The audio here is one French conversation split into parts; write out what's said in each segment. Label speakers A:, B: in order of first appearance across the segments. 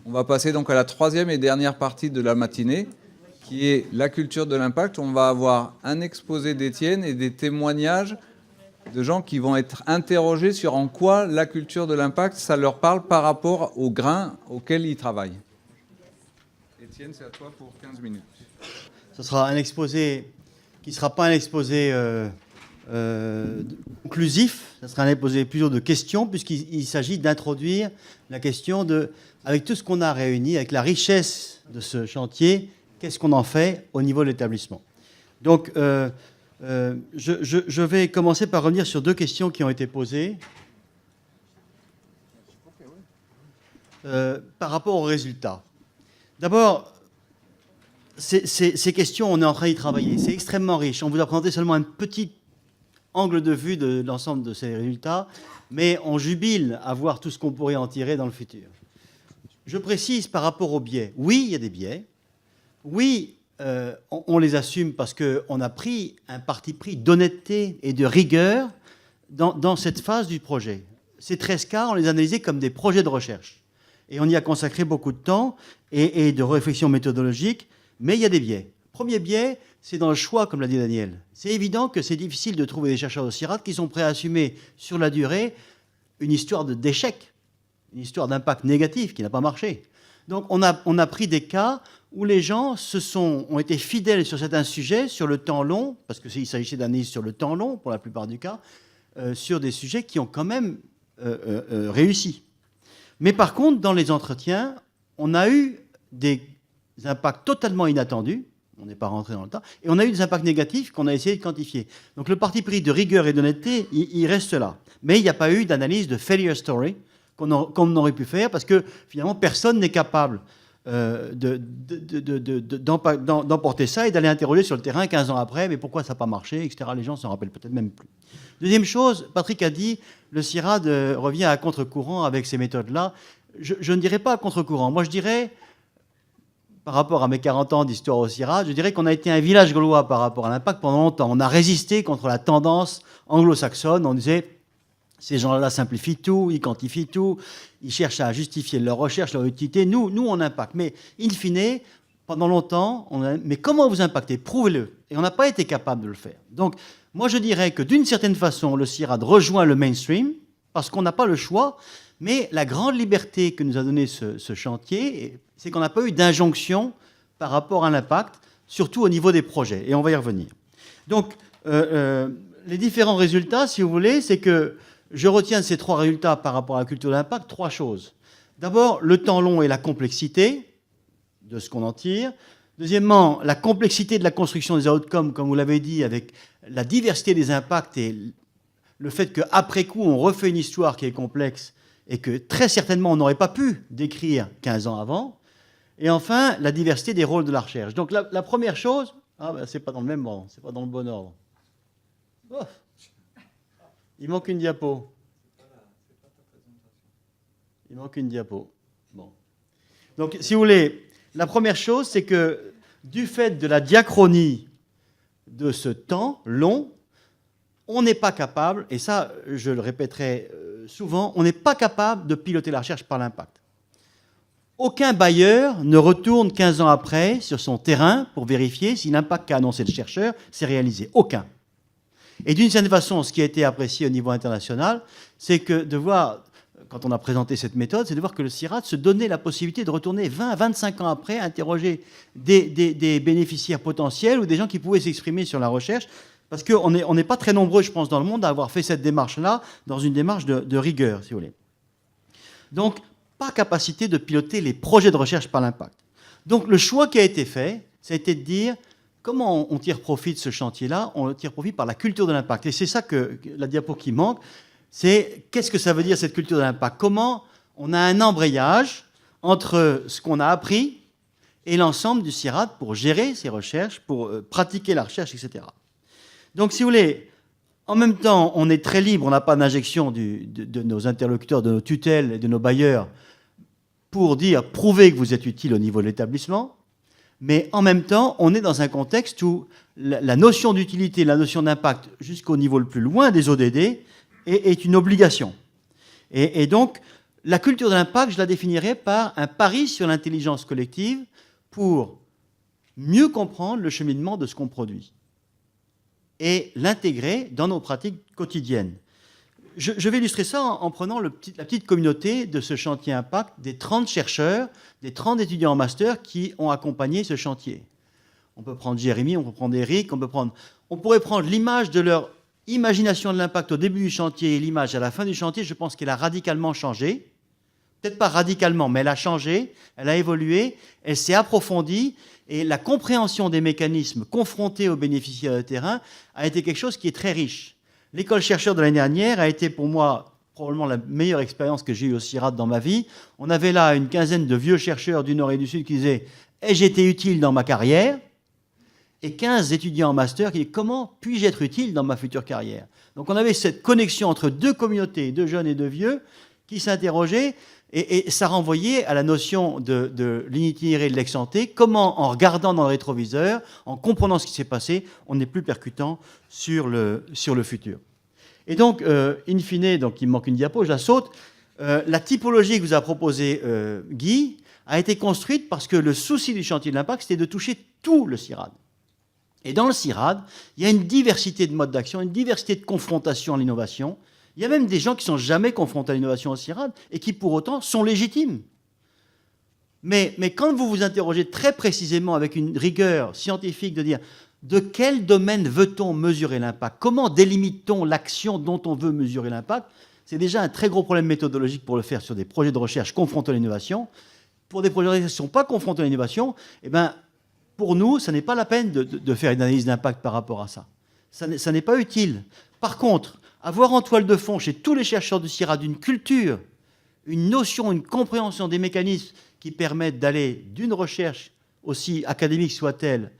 A: On va passer donc à la troisième et dernière partie de la matinée, qui est la culture de l'impact. On va avoir un exposé d'Étienne et des témoignages de gens qui vont être interrogés sur en quoi la culture de l'impact, ça leur parle par rapport aux grains auxquels ils travaillent. Étienne, c'est à toi pour 15 minutes.
B: Ce sera un exposé qui ne sera pas un exposé conclusif, ce sera un exposé plutôt de questions, puisqu'il s'agit d'introduire la question de, avec tout ce qu'on a réuni, avec la richesse de ce chantier, qu'est-ce qu'on en fait au niveau de l'établissement. Donc, je vais commencer par revenir sur deux questions qui ont été posées par rapport aux résultats. D'abord, ces questions, on est en train d'y travailler. C'est extrêmement riche. On vous a présenté seulement un petit angle de vue de l'ensemble de ces résultats, mais on jubile à voir tout ce qu'on pourrait en tirer dans le futur. Je précise par rapport aux biais. Oui, il y a des biais. Oui, on les assume parce qu'on a pris un parti pris d'honnêteté et de rigueur dans cette phase du projet. Ces 13 cas, on les a analysés comme des projets de recherche. Et on y a consacré beaucoup de temps et de réflexion méthodologique, mais il y a des biais. Premier biais, c'est dans le choix, comme l'a dit Daniel. C'est évident que c'est difficile de trouver des chercheurs au CIRAD qui sont prêts à assumer sur la durée une histoire d'échec, une histoire d'impact négatif qui n'a pas marché. Donc on a pris des cas où les gens ont été fidèles sur certains sujets, sur le temps long, parce qu'il s'agissait d'analyse sur le temps long, pour la plupart du cas, sur des sujets qui ont quand même réussi. Mais par contre, dans les entretiens, on a eu des impacts totalement inattendus, on n'est pas rentré dans le temps, et on a eu des impacts négatifs qu'on a essayé de quantifier. Donc le parti pris de rigueur et d'honnêteté, il reste là. Mais il n'y a pas eu d'analyse de failure story qu'on aurait pu faire, parce que finalement, personne n'est capable d'emporter ça et d'aller interroger sur le terrain 15 ans après, mais pourquoi ça n'a pas marché, etc. Les gens ne s'en rappellent peut-être même plus. Deuxième chose, Patrick a dit, le CIRAD revient à contre-courant avec ces méthodes-là. Je ne dirais pas à contre-courant. Moi, je dirais, par rapport à mes 40 ans d'histoire au CIRAD, je dirais qu'on a été un village gaulois par rapport à l'impact pendant longtemps. On a résisté contre la tendance anglo-saxonne. On disait, ces gens-là simplifient tout, ils quantifient tout, ils cherchent à justifier leur recherche, leur utilité. Nous, on impacte. Mais, in fine, pendant longtemps, mais comment vous impactez? Prouvez-le. Et on n'a pas été capable de le faire. Donc, moi, je dirais que d'une certaine façon, le CIRAD rejoint le mainstream, parce qu'on n'a pas le choix, mais la grande liberté que nous a donné ce chantier, c'est qu'on n'a pas eu d'injonction par rapport à l'impact, surtout au niveau des projets. Et on va y revenir. Donc, les différents résultats, si vous voulez, c'est que je retiens de ces trois résultats par rapport à la culture de l'impact trois choses. D'abord, le temps long et la complexité de ce qu'on en tire. Deuxièmement, la complexité de la construction des outcomes, comme vous l'avez dit, avec la diversité des impacts et le fait qu'après coup, on refait une histoire qui est complexe et que très certainement, on n'aurait pas pu décrire 15 ans avant. Et enfin, la diversité des rôles de la recherche. Donc la première chose, c'est pas dans le même ordre, c'est pas dans le bon ordre. Oh. Il manque une diapo. Il manque une diapo. Bon. Donc, si vous voulez, la première chose, c'est que du fait de la diachronie de ce temps long, on n'est pas capable, et ça, je le répéterai souvent, on n'est pas capable de piloter la recherche par l'impact. Aucun bailleur ne retourne 15 ans après sur son terrain pour vérifier si l'impact qu'a annoncé le chercheur s'est réalisé. Aucun. Et d'une certaine façon, ce qui a été apprécié au niveau international, c'est que de voir, quand on a présenté cette méthode, c'est de voir que le CIRAD se donnait la possibilité de retourner 20 à 25 ans après, interroger des bénéficiaires potentiels ou des gens qui pouvaient s'exprimer sur la recherche, parce qu'on n'est pas très nombreux, je pense, dans le monde à avoir fait cette démarche-là, dans une démarche de rigueur, si vous voulez. Donc, pas capacité de piloter les projets de recherche par l'impact. Donc, le choix qui a été fait, ça a été de dire, comment on tire profit de ce chantier-là? On tire profit par la culture de l'impact. Et c'est ça que la diapo qui manque, c'est qu'est-ce que ça veut dire cette culture de l'impact? Comment on a un embrayage entre ce qu'on a appris et l'ensemble du CIRAD pour gérer ses recherches, pour pratiquer la recherche, etc. Donc, si vous voulez, en même temps, on est très libre, on n'a pas d'injection de nos interlocuteurs, de nos tutelles et de nos bailleurs pour dire, prouvez que vous êtes utile au niveau de l'établissement. Mais en même temps, on est dans un contexte où la notion d'utilité, la notion d'impact, jusqu'au niveau le plus loin des ODD, est une obligation. Et donc, La culture de l'impact, je la définirais par un pari sur l'intelligence collective pour mieux comprendre le cheminement de ce qu'on produit et l'intégrer dans nos pratiques quotidiennes. Je vais illustrer ça en prenant la petite communauté de ce chantier impact, des 30 chercheurs, des 30 étudiants en master qui ont accompagné ce chantier. On peut prendre Jérémy, on peut prendre Eric, on pourrait prendre l'image de leur imagination de l'impact au début du chantier et l'image à la fin du chantier. Je pense qu'elle a radicalement changé. Peut-être pas radicalement, mais elle a changé, elle a évolué, elle s'est approfondie, et la compréhension des mécanismes confrontés aux bénéficiaires de terrain a été quelque chose qui est très riche. L'école chercheur de l'année dernière a été pour moi probablement la meilleure expérience que j'ai eue au CIRAD dans ma vie. On avait là une quinzaine de vieux chercheurs du Nord et du Sud qui disaient « Ai-je été utile dans ma carrière ?» et 15 étudiants en master qui disaient « Comment puis-je être utile dans ma future carrière ?» Donc on avait cette connexion entre deux communautés, de jeunes et de vieux, qui s'interrogeaient, et ça renvoyait à la notion de l'itinéraire de l'ex-ante, comment en regardant dans le rétroviseur, en comprenant ce qui s'est passé, on est plus percutant sur le futur. Et donc, in fine, donc il me manque une diapo, je la saute, la typologie que vous a proposée Guy a été construite parce que le souci du chantier de l'impact, c'était de toucher tout le CIRAD. Et dans le CIRAD, il y a une diversité de modes d'action, une diversité de confrontation à l'innovation. Il y a même des gens qui ne sont jamais confrontés à l'innovation au CIRAD et qui, pour autant, sont légitimes. Mais quand vous vous interrogez très précisément avec une rigueur scientifique de dire de quel domaine veut-on mesurer l'impact, comment délimite-t-on l'action dont on veut mesurer l'impact, c'est déjà un très gros problème méthodologique pour le faire sur des projets de recherche confrontés à l'innovation. Pour des projets de recherche qui ne sont pas confrontés à l'innovation, eh ben, pour nous, ce n'est pas la peine de faire une analyse d'impact par rapport à ça. Ça n'est pas utile. Par contre, avoir en toile de fond chez tous les chercheurs du CIRAD une culture, une notion, une compréhension des mécanismes qui permettent d'aller d'une recherche, aussi académique soit-elle,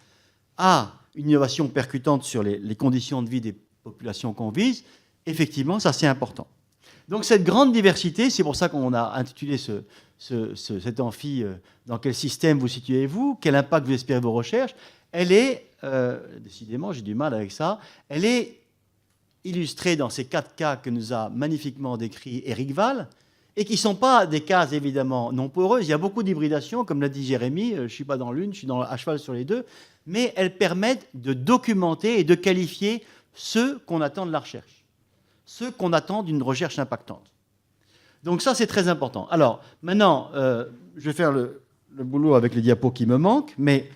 B: à une innovation percutante sur les conditions de vie des populations qu'on vise, effectivement, ça c'est important. Donc cette grande diversité, c'est pour ça qu'on a intitulé cet amphi « Dans quel système vous situez-vous ? Quel impact vous espérez vos recherches ?» Elle est, décidément j'ai du mal avec ça, elle est illustrés dans ces 4 cas que nous a magnifiquement décrit Éric Val, et qui ne sont pas des cas évidemment non poreuses. Il y a beaucoup d'hybridation, comme l'a dit Jérémy, je ne suis pas dans l'une, je suis à cheval sur les deux, mais elles permettent de documenter et de qualifier ce qu'on attend de la recherche, ce qu'on attend d'une recherche impactante. Donc ça, c'est très important. Alors, maintenant, je vais faire le boulot avec les diapos qui me manquent, mais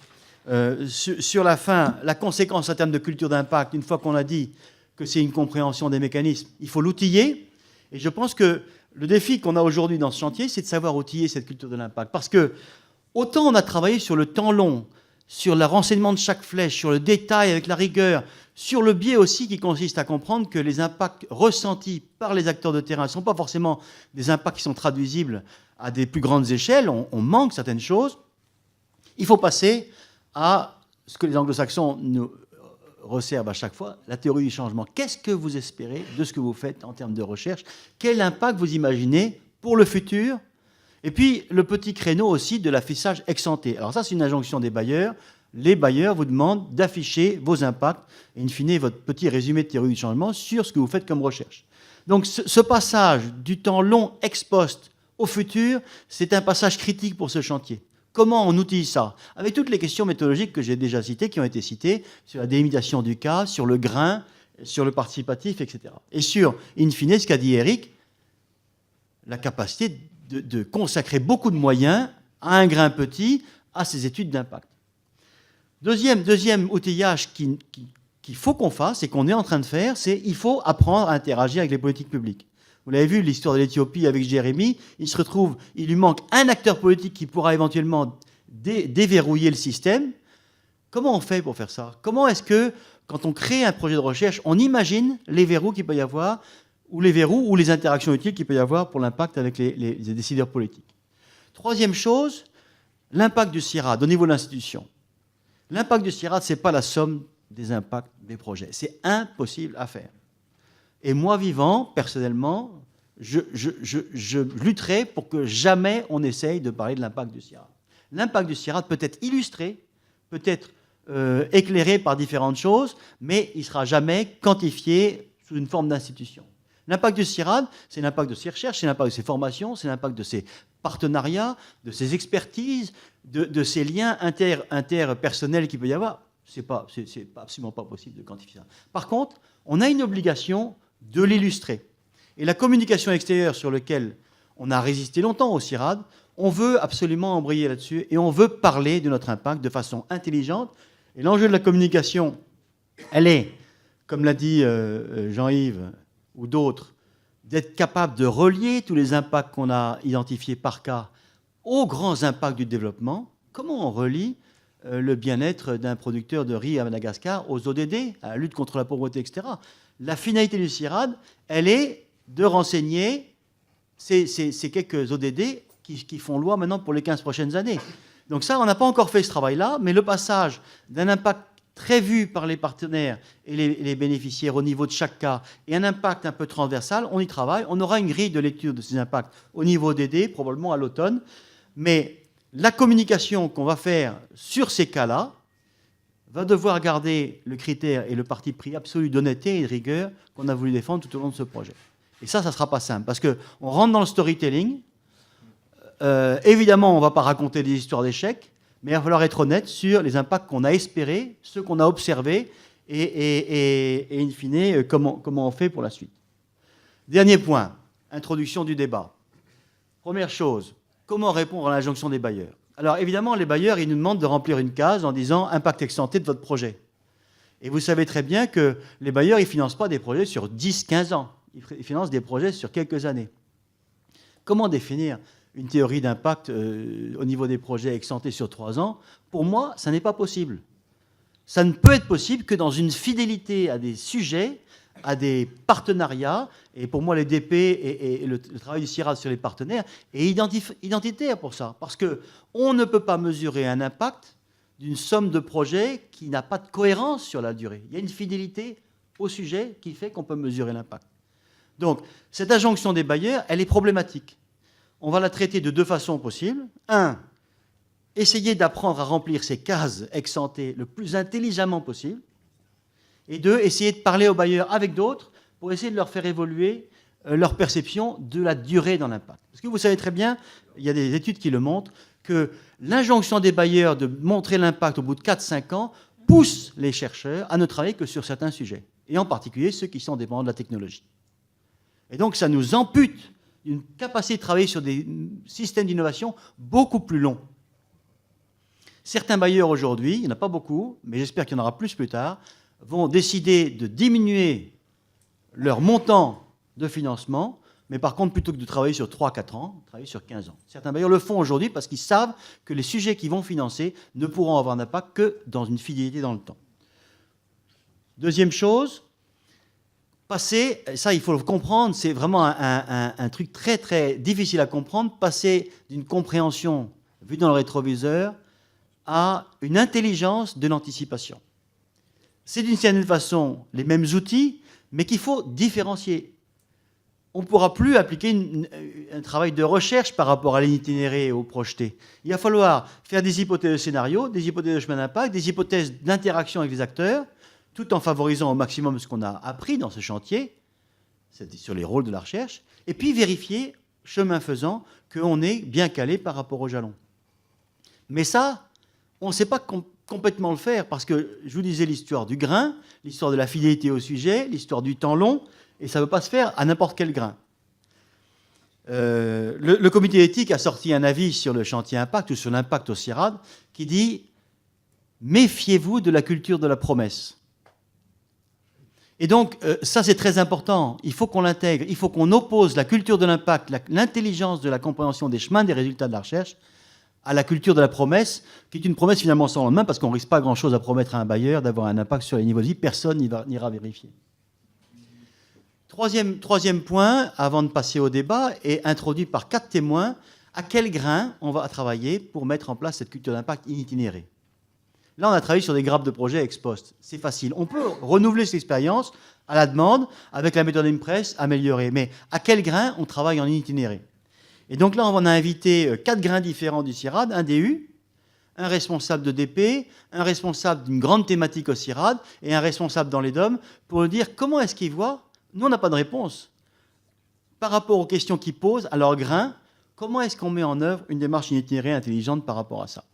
B: sur la fin, la conséquence en termes de culture d'impact, une fois qu'on a dit que c'est une compréhension des mécanismes, il faut l'outiller. Et je pense que le défi qu'on a aujourd'hui dans ce chantier, c'est de savoir outiller cette culture de l'impact. Parce que autant on a travaillé sur le temps long, sur le renseignement de chaque flèche, sur le détail avec la rigueur, sur le biais aussi qui consiste à comprendre que les impacts ressentis par les acteurs de terrain ne sont pas forcément des impacts qui sont traduisibles à des plus grandes échelles, on manque certaines choses. Il faut passer à ce que les anglo-saxons nous resservent à chaque fois, la théorie du changement. Qu'est-ce que vous espérez de ce que vous faites en termes de recherche? Quel impact vous imaginez pour le futur? Et puis, le petit créneau aussi de l'affichage ex-ante. Alors ça, c'est une injonction des bailleurs. Les bailleurs vous demandent d'afficher vos impacts et, in fine, votre petit résumé de théorie du changement sur ce que vous faites comme recherche. Donc, ce passage du temps long ex-post au futur, c'est un passage critique pour ce chantier. Comment on outille ça? Avec toutes les questions méthodologiques que j'ai déjà citées, qui ont été citées, sur la délimitation du cas, sur le grain, sur le participatif, etc. Et sur, in fine, ce qu'a dit Eric, la capacité de consacrer beaucoup de moyens à un grain petit, à ces études d'impact. Deuxième outillage qu'il faut qu'on fasse et qu'on est en train de faire, c'est qu'il faut apprendre à interagir avec les politiques publiques. Vous l'avez vu, l'histoire de l'Éthiopie avec Jérémy, il lui manque un acteur politique qui pourra éventuellement déverrouiller le système. Comment on fait pour faire ça? Comment est-ce que, quand on crée un projet de recherche, on imagine les verrous qu'il peut y avoir, ou les verrous ou les interactions utiles qu'il peut y avoir pour l'impact avec les décideurs politiques? Troisième chose, l'impact du CIRAD au niveau de l'institution. L'impact du CIRAD, ce n'est pas la somme des impacts des projets. C'est impossible à faire. Et moi, vivant, personnellement, je lutterai pour que jamais on essaye de parler de l'impact du CIRAD. L'impact du CIRAD peut être illustré, peut être éclairé par différentes choses, mais il ne sera jamais quantifié sous une forme d'institution. L'impact du CIRAD, c'est l'impact de ses recherches, c'est l'impact de ses formations, c'est l'impact de ses partenariats, de ses expertises, de ces liens interpersonnels qu'il peut y avoir. C'est absolument pas possible de quantifier ça. Par contre, on a une obligation de l'illustrer. Et la communication extérieure sur laquelle on a résisté longtemps au CIRAD, on veut absolument embrayer là-dessus et on veut parler de notre impact de façon intelligente. Et l'enjeu de la communication, elle est, comme l'a dit Jean-Yves ou d'autres, d'être capable de relier tous les impacts qu'on a identifiés par cas aux grands impacts du développement. Comment on relie le bien-être d'un producteur de riz à Madagascar aux ODD, à la lutte contre la pauvreté, etc. La finalité du CIRAD, elle est de renseigner ces quelques ODD qui font loi maintenant pour les 15 prochaines années. Donc ça, on n'a pas encore fait ce travail-là, mais le passage d'un impact très vu par les partenaires et les bénéficiaires au niveau de chaque cas et un impact un peu transversal, on y travaille. On aura une grille de lecture de ces impacts au niveau ODD, probablement à l'automne. Mais la communication qu'on va faire sur ces cas-là va devoir garder le critère et le parti pris absolu d'honnêteté et de rigueur qu'on a voulu défendre tout au long de ce projet. Et ça ne sera pas simple, parce qu'on rentre dans le storytelling. Évidemment, on ne va pas raconter des histoires d'échecs, mais il va falloir être honnête sur les impacts qu'on a espérés, ceux qu'on a observés, et in fine, comment on fait pour la suite. Dernier point, introduction du débat. Première chose, comment répondre à l'injonction des bailleurs? Alors évidemment, les bailleurs, ils nous demandent de remplir une case en disant « impact ex-ante de votre projet ». Et vous savez très bien que les bailleurs, ils ne financent pas des projets sur 10-15 ans. Ils financent des projets sur quelques années. Comment définir une théorie d'impact au niveau des projets ex-ante sur 3 ans? Pour moi, ça n'est pas possible. Ça ne peut être possible que dans une fidélité à des sujets, à des partenariats, et pour moi, les DP et le travail du CIRAD sur les partenaires est identitaire pour ça. Parce qu'on ne peut pas mesurer un impact d'une somme de projets qui n'a pas de cohérence sur la durée. Il y a une fidélité au sujet qui fait qu'on peut mesurer l'impact. Donc, cette injonction des bailleurs, elle est problématique. On va la traiter de 2 façons possibles. 1, essayer d'apprendre à remplir ces cases ex-ante le plus intelligemment possible. Et 2, essayer de parler aux bailleurs avec d'autres pour essayer de leur faire évoluer leur perception de la durée dans l'impact. Parce que vous savez très bien, il y a des études qui le montrent, que l'injonction des bailleurs de montrer l'impact au bout de 4-5 ans pousse les chercheurs à ne travailler que sur certains sujets, et en particulier ceux qui sont dépendants de la technologie. Et donc ça nous ampute une capacité de travailler sur des systèmes d'innovation beaucoup plus longs. Certains bailleurs aujourd'hui, il n'y en a pas beaucoup, mais j'espère qu'il y en aura plus tard, vont décider de diminuer leur montant de financement, mais par contre, plutôt que de travailler sur 3-4 ans, travailler sur 15 ans. Certains bailleurs le font aujourd'hui parce qu'ils savent que les sujets qu'ils vont financer ne pourront avoir d'impact que dans une fidélité dans le temps. Deuxième chose, passer, ça il faut le comprendre, c'est vraiment un truc très très difficile à comprendre, passer d'une compréhension vue dans le rétroviseur à une intelligence de l'anticipation. C'est d'une certaine façon les mêmes outils, mais qu'il faut différencier. On ne pourra plus appliquer un travail de recherche par rapport à l'itinéraire et au projeté. Il va falloir faire des hypothèses de scénario, des hypothèses de chemin d'impact, des hypothèses d'interaction avec les acteurs, tout en favorisant au maximum ce qu'on a appris dans ce chantier, c'est sur les rôles de la recherche, et puis vérifier, chemin faisant, qu'on est bien calé par rapport au jalon. Mais ça, on ne sait pas complètement le faire, parce que je vous disais l'histoire du grain, l'histoire de la fidélité au sujet, l'histoire du temps long, et ça ne veut pas se faire à n'importe quel grain. Le comité d'éthique a sorti un avis sur le chantier impact, ou sur l'impact au CIRAD, qui dit « Méfiez-vous de la culture de la promesse ». Et donc, ça c'est très important, il faut qu'on l'intègre, il faut qu'on oppose la culture de l'impact, l'intelligence de la compréhension des chemins des résultats de la recherche, à la culture de la promesse, qui est une promesse finalement sans lendemain, parce qu'on ne risque pas grand-chose à promettre à un bailleur d'avoir un impact sur les niveaux de vie, personne n'ira vérifier. Troisième point, avant de passer au débat, est introduit par 4 témoins, à quel grain on va travailler pour mettre en place cette culture d'impact itinérée. Là, on a travaillé sur des grappes de projets ex post. C'est facile. On peut renouveler cette expérience à la demande, avec la méthode Impress améliorée. Mais à quel grain on travaille en itinéré? Et donc là, on a invité 4 grains différents du CIRAD, un DU, un responsable de DP, un responsable d'une grande thématique au CIRAD et un responsable dans les DOM, pour dire comment est-ce qu'ils voient. Nous, on n'a pas de réponse. par rapport aux questions qu'ils posent, à leur grain, comment est-ce qu'on met en œuvre une démarche itinéraire intelligente par rapport à ça?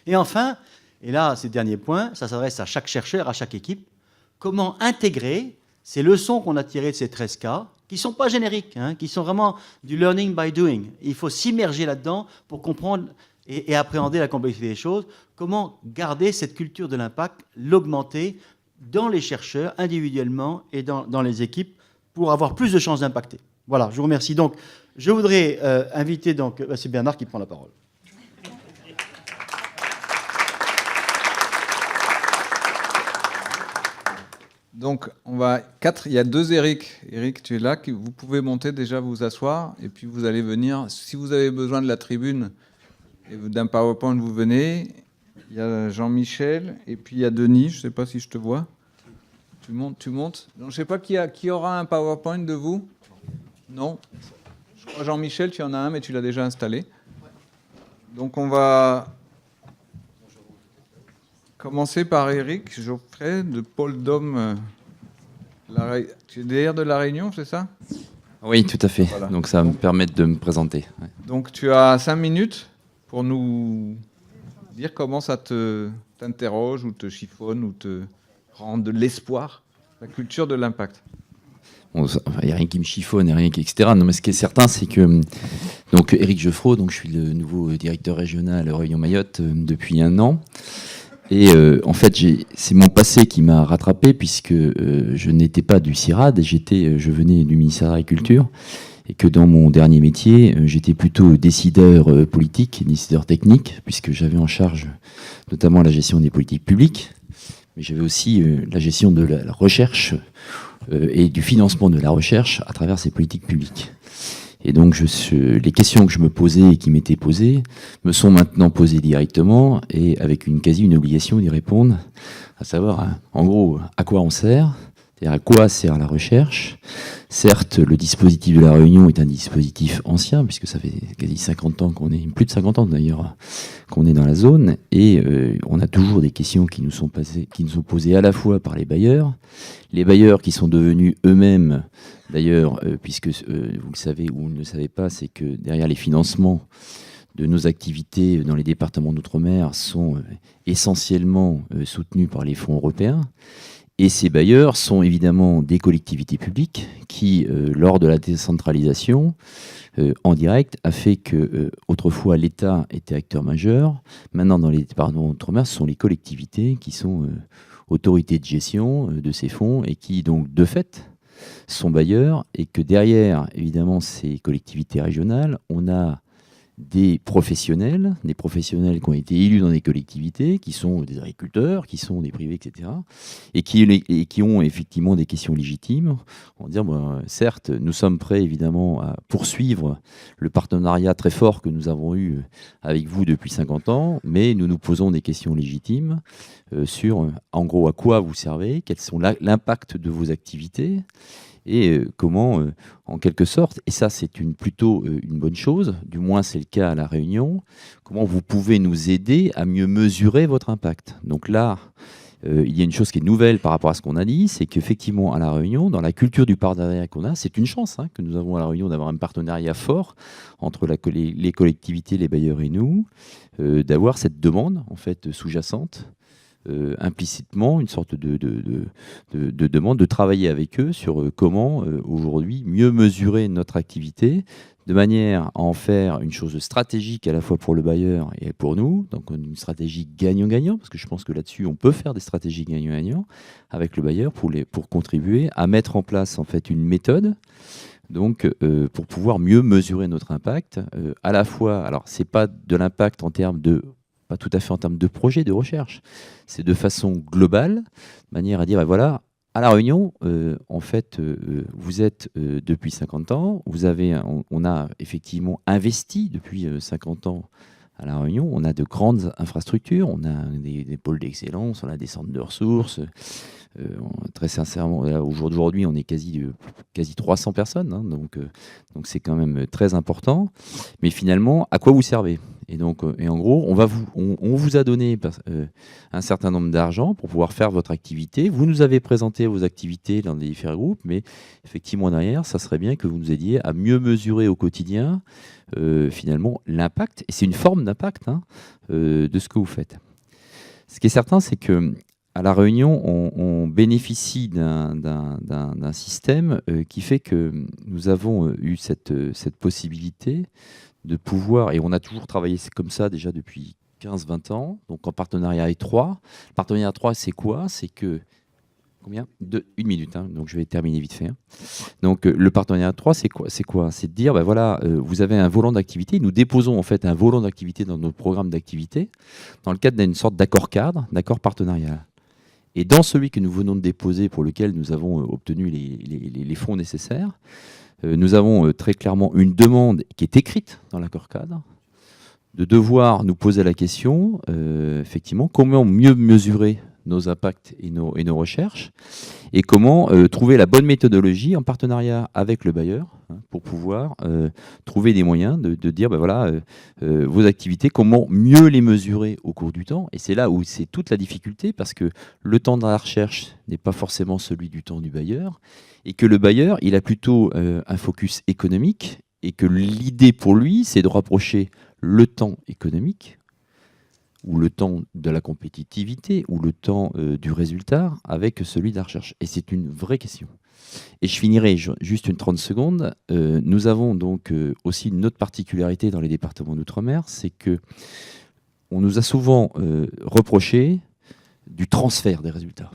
B: Et enfin, et là, c'est le dernier point, ça s'adresse à chaque chercheur, à chaque équipe, comment intégrer ces leçons qu'on a tirées de ces 13 cas, qui ne sont pas génériques, hein, qui sont vraiment du learning by doing. Il faut s'immerger là-dedans pour comprendre et appréhender la complexité des choses. Comment garder cette culture de l'impact, l'augmenter dans les chercheurs, individuellement et dans les équipes, pour avoir plus de chances d'impacter. Voilà, je vous remercie. Donc, je voudrais inviter, donc, c'est Bernard qui prend la parole.
A: Donc, il y a 2 Eric. Eric, tu es là. Vous pouvez monter déjà, vous asseoir. Et puis, vous allez venir. Si vous avez besoin de la tribune et d'un PowerPoint, vous venez. Il y a Jean-Michel. Et puis, il y a Denis. Je ne sais pas si je te vois. Tu montes. Donc, je ne sais pas qui aura un PowerPoint de vous. Non. Je crois, Jean-Michel, tu en as un, mais tu l'as déjà installé. Donc, on va commencer par Éric Geoffrey de Pôle Dôme. Tu es DR de La Réunion, c'est ça?
C: Oui, tout à fait.
A: Voilà.
C: Donc ça va me permettre de me présenter. Ouais.
A: Donc tu as 5 minutes pour nous dire comment ça t'interroge ou te chiffonne ou te rend de l'espoir, la culture de l'impact.
C: Bon, il n'y a rien qui me chiffonne, rien qui, etc. Non, mais ce qui est certain, c'est que donc Éric Geoffrey, donc je suis le nouveau directeur régional Réunion Mayotte depuis 1 an. Et en fait, c'est mon passé qui m'a rattrapé puisque je n'étais pas du CIRAD, je venais du ministère de l'Agriculture et que dans mon dernier métier, j'étais plutôt décideur politique, décideur technique, puisque j'avais en charge notamment la gestion des politiques publiques, mais j'avais aussi la gestion de la recherche et du financement de la recherche à travers ces politiques publiques. Et donc, les questions que je me posais et qui m'étaient posées me sont maintenant posées directement et avec une obligation d'y répondre, à savoir, en gros, à quoi on sert, c'est-à-dire à quoi sert la recherche. Certes, le dispositif de la Réunion est un dispositif ancien, puisque ça fait quasi 50 ans plus de 50 ans d'ailleurs, qu'on est dans la zone, et on a toujours des questions qui nous sont posées à la fois par les bailleurs qui sont devenus eux-mêmes, d'ailleurs, puisque vous le savez ou vous ne le savez pas, c'est que derrière les financements de nos activités dans les départements d'outre-mer sont essentiellement soutenus par les fonds européens. Et ces bailleurs sont évidemment des collectivités publiques qui, lors de la décentralisation en direct, a fait que autrefois l'État était acteur majeur. Maintenant, dans les départements d'outre-mer, ce sont les collectivités qui sont autorités de gestion de ces fonds et qui, donc, de fait, sont bailleurs. Et que derrière, évidemment, ces collectivités régionales, on a des professionnels qui ont été élus dans des collectivités, qui sont des agriculteurs, qui sont des privés, etc., et qui ont effectivement des questions légitimes, en disant, certes, nous sommes prêts évidemment à poursuivre le partenariat très fort que nous avons eu avec vous depuis 50 ans, mais nous nous posons des questions légitimes sur, en gros, à quoi vous servez, quels sont l'impact de vos activités, et comment, en quelque sorte, et ça c'est plutôt une bonne chose, du moins c'est le cas à La Réunion, comment vous pouvez nous aider à mieux mesurer votre impact. Donc là, il y a une chose qui est nouvelle par rapport à ce qu'on a dit, c'est qu'effectivement à La Réunion, dans la culture du partenariat qu'on a, c'est une chance que nous avons à La Réunion d'avoir un partenariat fort entre les collectivités, les bailleurs et nous, d'avoir cette demande en fait sous-jacente. Implicitement une sorte de demande de travailler avec eux sur comment aujourd'hui mieux mesurer notre activité de manière à en faire une chose stratégique à la fois pour le bailleur et pour nous, donc une stratégie gagnant-gagnant, parce que je pense que là-dessus on peut faire des stratégies gagnant-gagnant avec le bailleur pour contribuer à mettre en place en fait une méthode donc pour pouvoir mieux mesurer notre impact à la fois, alors c'est pas de l'impact en termes de pas tout à fait en termes de projet de recherche, c'est de façon globale, de manière à dire, voilà, à La Réunion, en fait, vous êtes depuis 50 ans, on a effectivement investi depuis 50 ans à La Réunion, on a de grandes infrastructures, on a des pôles d'excellence, on a des centres de ressources, très sincèrement, là, au jour d'aujourd'hui, on est quasi 300 personnes, hein, donc c'est quand même très important. Mais finalement, à quoi vous servez ? Et donc, et en gros, on vous a donné un certain nombre d'argent pour pouvoir faire votre activité. Vous nous avez présenté vos activités dans des différents groupes, mais effectivement derrière, ça serait bien que vous nous aidiez à mieux mesurer au quotidien finalement l'impact, et c'est une forme d'impact hein, de ce que vous faites. Ce qui est certain, c'est que à La Réunion, on bénéficie d'un système qui fait que nous avons eu cette possibilité de pouvoir, et on a toujours travaillé comme ça déjà depuis 15-20 ans, donc en partenariat étroit. Le partenariat étroit, c'est quoi ? C'est que... Combien ? Une minute, hein, donc je vais terminer vite fait. Hein. Donc le partenariat étroit, c'est quoi ? C'est de dire, ben voilà, vous avez un volant d'activité, nous déposons en fait un volant d'activité dans notre programme d'activité, dans le cadre d'une sorte d'accord cadre, d'accord partenarial. Et dans celui que nous venons de déposer, pour lequel nous avons obtenu les fonds nécessaires, nous avons très clairement une demande qui est écrite dans l'accord cadre, de devoir nous poser la question, effectivement, comment mieux mesurer nos impacts et nos recherches, et comment trouver la bonne méthodologie en partenariat avec le bailleur hein, pour pouvoir trouver des moyens de dire, ben voilà, vos activités, comment mieux les mesurer au cours du temps. Et c'est là où c'est toute la difficulté, parce que le temps de la recherche n'est pas forcément celui du temps du bailleur, et que le bailleur, il a plutôt un focus économique, et que l'idée pour lui, c'est de rapprocher le temps économique, ou le temps de la compétitivité, ou le temps du résultat, avec celui de la recherche. Et c'est une vraie question. Et je finirai juste une 30 secondes. Nous avons donc aussi une autre particularité dans les départements d'outre-mer, c'est que on nous a souvent reproché du transfert des résultats.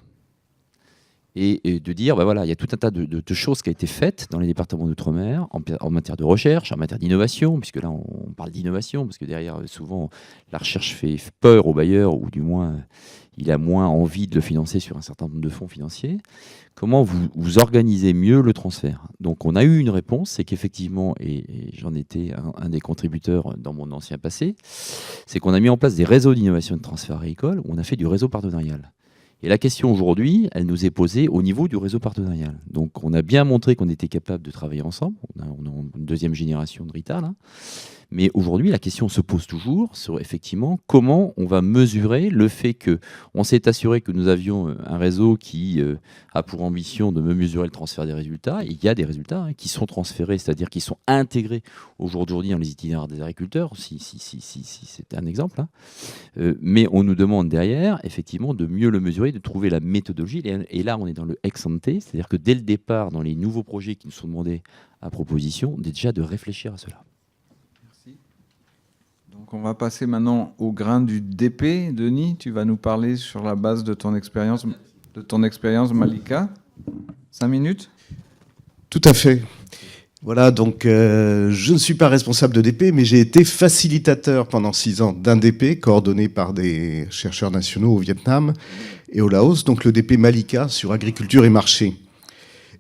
C: Et de dire, ben voilà, il y a tout un tas de choses qui ont été faites dans les départements d'outre-mer en matière de recherche, en matière d'innovation, puisque là on parle d'innovation, parce que derrière souvent la recherche fait peur au bailleur, ou du moins il a moins envie de le financer sur un certain nombre de fonds financiers. Comment vous organisez mieux le transfert ? Donc on a eu une réponse, c'est qu'effectivement, et j'en étais un des contributeurs dans mon ancien passé, c'est qu'on a mis en place des réseaux d'innovation et de transfert agricole, où on a fait du réseau partenarial. Et la question aujourd'hui, elle nous est posée au niveau du réseau partenarial. Donc on a bien montré qu'on était capable de travailler ensemble. On a une deuxième génération de RITA, là. Mais aujourd'hui, la question se pose toujours sur effectivement comment on va mesurer le fait qu'on s'est assuré que nous avions un réseau qui a pour ambition de mesurer le transfert des résultats. Et il y a des résultats hein, qui sont transférés, c'est-à-dire qui sont intégrés aujourd'hui dans les itinéraires des agriculteurs, si c'est un exemple. Hein. Mais on nous demande derrière, effectivement, de mieux le mesurer, de trouver la méthodologie. Et là, on est dans le ex-ante, c'est-à-dire que dès le départ, dans les nouveaux projets qui nous sont demandés à proposition, déjà de réfléchir à cela.
A: Donc on va passer maintenant au grain du DP. Denis, tu vas nous parler sur la base de ton expérience Malika. 5 minutes ?
D: Tout à fait. Voilà, donc je ne suis pas responsable de DP, mais j'ai été facilitateur pendant 6 ans d'un DP, coordonné par des chercheurs nationaux au Vietnam et au Laos, donc le DP Malika sur agriculture et marché.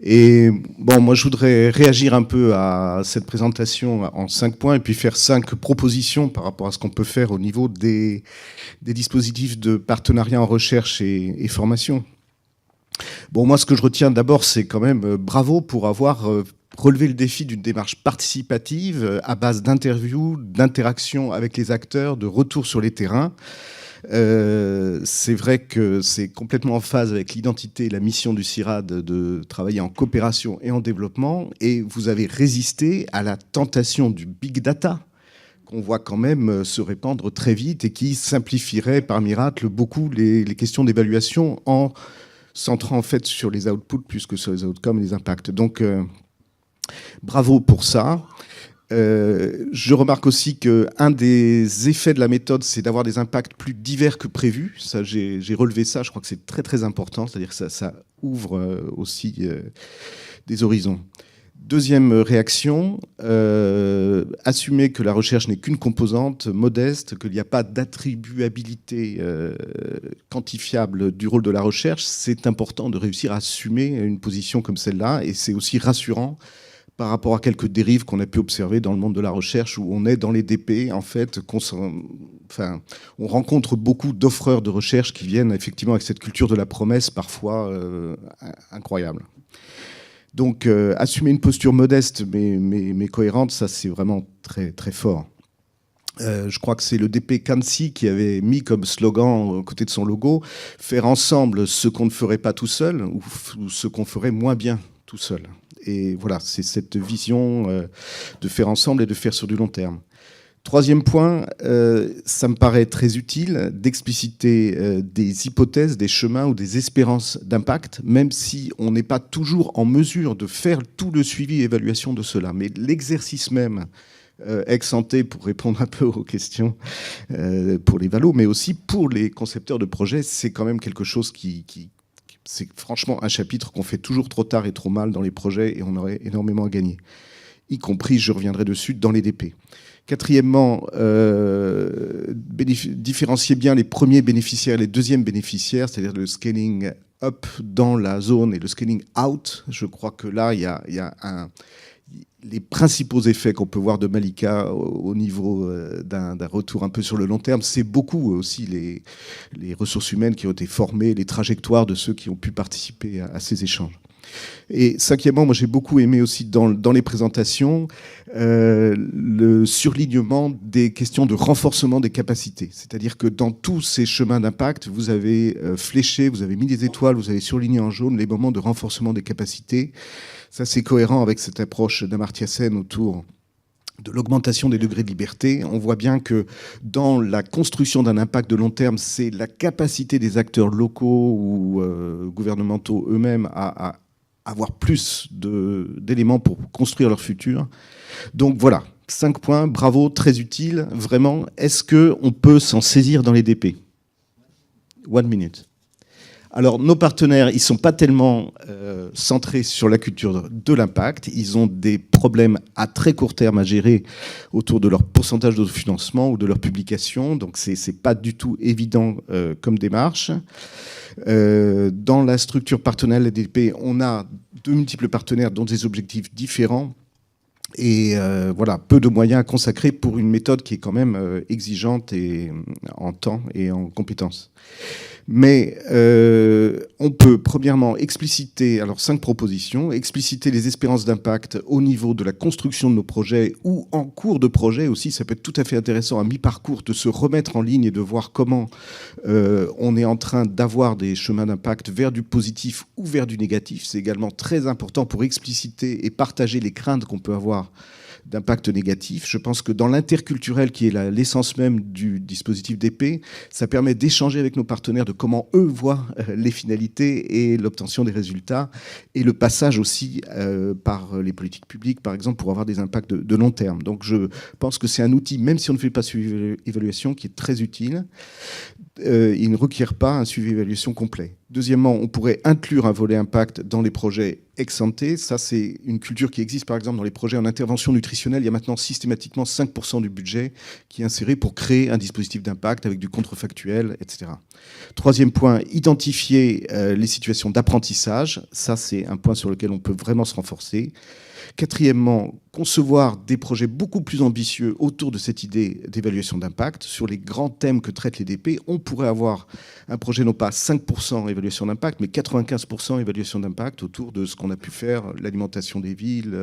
D: Et bon, moi je voudrais réagir un peu à cette présentation en 5 points et puis faire 5 propositions par rapport à ce qu'on peut faire au niveau des dispositifs de partenariat en recherche et formation. Bon, moi ce que je retiens d'abord, c'est quand même bravo pour avoir relevé le défi d'une démarche participative à base d'interviews, d'interactions avec les acteurs, de retour sur les terrains. C'est vrai que c'est complètement en phase avec l'identité et la mission du CIRAD de travailler en coopération et en développement, et vous avez résisté à la tentation du big data qu'on voit quand même se répandre très vite et qui simplifierait par miracle beaucoup les questions d'évaluation en centrant en fait sur les outputs plus que sur les outcomes et les impacts. Donc bravo pour ça. Je remarque aussi qu'un des effets de la méthode, c'est d'avoir des impacts plus divers que prévu. Ça, j'ai relevé ça, je crois que c'est très très important, c'est-à-dire que ça ouvre aussi des horizons. Deuxième réaction, assumer que la recherche n'est qu'une composante modeste, qu'il n'y a pas d'attribuabilité quantifiable du rôle de la recherche. C'est important de réussir à assumer une position comme celle-là, et c'est aussi rassurant par rapport à quelques dérives qu'on a pu observer dans le monde de la recherche, où on est dans les DP, en fait, Enfin, on rencontre beaucoup d'offreurs de recherche qui viennent effectivement avec cette culture de la promesse, parfois incroyable. Donc, assumer une posture modeste mais cohérente, ça c'est vraiment très, très fort. Je crois que c'est le DP Kansi qui avait mis comme slogan à côté de son logo « Faire ensemble ce qu'on ne ferait pas tout seul ou ce qu'on ferait moins bien tout seul ». Et voilà, c'est cette vision de faire ensemble et de faire sur du long terme. Troisième point, ça me paraît très utile d'expliciter des hypothèses, des chemins ou des espérances d'impact, même si on n'est pas toujours en mesure de faire tout le suivi et évaluation de cela. Mais l'exercice même, ex ante, pour répondre un peu aux questions pour les valos, mais aussi pour les concepteurs de projets, c'est quand même quelque chose c'est franchement un chapitre qu'on fait toujours trop tard et trop mal dans les projets et on aurait énormément à gagner. Y compris, je reviendrai dessus, dans les DP. Quatrièmement, différencier bien les premiers bénéficiaires et les deuxièmes bénéficiaires, c'est-à-dire le scaling up dans la zone et le scaling out. Je crois que là, il y a les principaux effets qu'on peut voir de Malika au niveau d'un retour un peu sur le long terme, c'est beaucoup aussi les ressources humaines qui ont été formées, les trajectoires de ceux qui ont pu participer à ces échanges. Et cinquièmement, moi j'ai beaucoup aimé aussi dans les présentations le surlignement des questions de renforcement des capacités. C'est-à-dire que dans tous ces chemins d'impact, vous avez fléché, vous avez mis des étoiles, vous avez surligné en jaune les moments de renforcement des capacités. Ça c'est cohérent avec cette approche d'Amartya Sen autour de l'augmentation des degrés de liberté. On voit bien que dans la construction d'un impact de long terme, c'est la capacité des acteurs locaux ou gouvernementaux eux-mêmes à avoir plus d'éléments pour construire leur futur. Donc voilà, 5 points, bravo, très utile, vraiment. Est-ce qu'on peut s'en saisir dans les DP ? 1 minute. Alors, nos partenaires, ils ne sont pas tellement centrés sur la culture de l'impact. Ils ont des problèmes à très court terme à gérer autour de leur pourcentage d'autofinancement ou de leur publication. Donc, ce n'est pas du tout évident comme démarche. Dans la structure partenariale DP, on a de multiples partenaires dont des objectifs différents. Et voilà, peu de moyens à consacrer pour une méthode qui est quand même exigeante en temps et en compétences. Mais on peut premièrement expliciter, alors 5 propositions, expliciter les espérances d'impact au niveau de la construction de nos projets ou en cours de projet aussi. Ça peut être tout à fait intéressant à mi-parcours de se remettre en ligne et de voir comment on est en train d'avoir des chemins d'impact vers du positif ou vers du négatif. C'est également très important pour expliciter et partager les craintes qu'on peut avoir d'impact négatif. Je pense que dans l'interculturel, qui est l'essence même du dispositif DP, ça permet d'échanger avec nos partenaires de comment eux voient les finalités et l'obtention des résultats, et le passage aussi par les politiques publiques, par exemple, pour avoir des impacts de long terme. Donc je pense que c'est un outil, même si on ne fait pas suivi évaluation, qui est très utile. Il ne requiert pas un suivi évaluation complet. Deuxièmement, on pourrait inclure un volet impact dans les projets ex ante. Ça, c'est une culture qui existe, par exemple, dans les projets en intervention nutritionnelle. Il y a maintenant systématiquement 5% du budget qui est inséré pour créer un dispositif d'impact avec du contrefactuel, etc. Troisième point, identifier les situations d'apprentissage. Ça, c'est un point sur lequel on peut vraiment se renforcer. Quatrièmement, concevoir des projets beaucoup plus ambitieux autour de cette idée d'évaluation d'impact. Sur les grands thèmes que traitent les DP, on pourrait avoir un projet non pas 5% évaluation d'impact, mais 95% évaluation d'impact autour de ce qu'on a pu faire, l'alimentation des villes,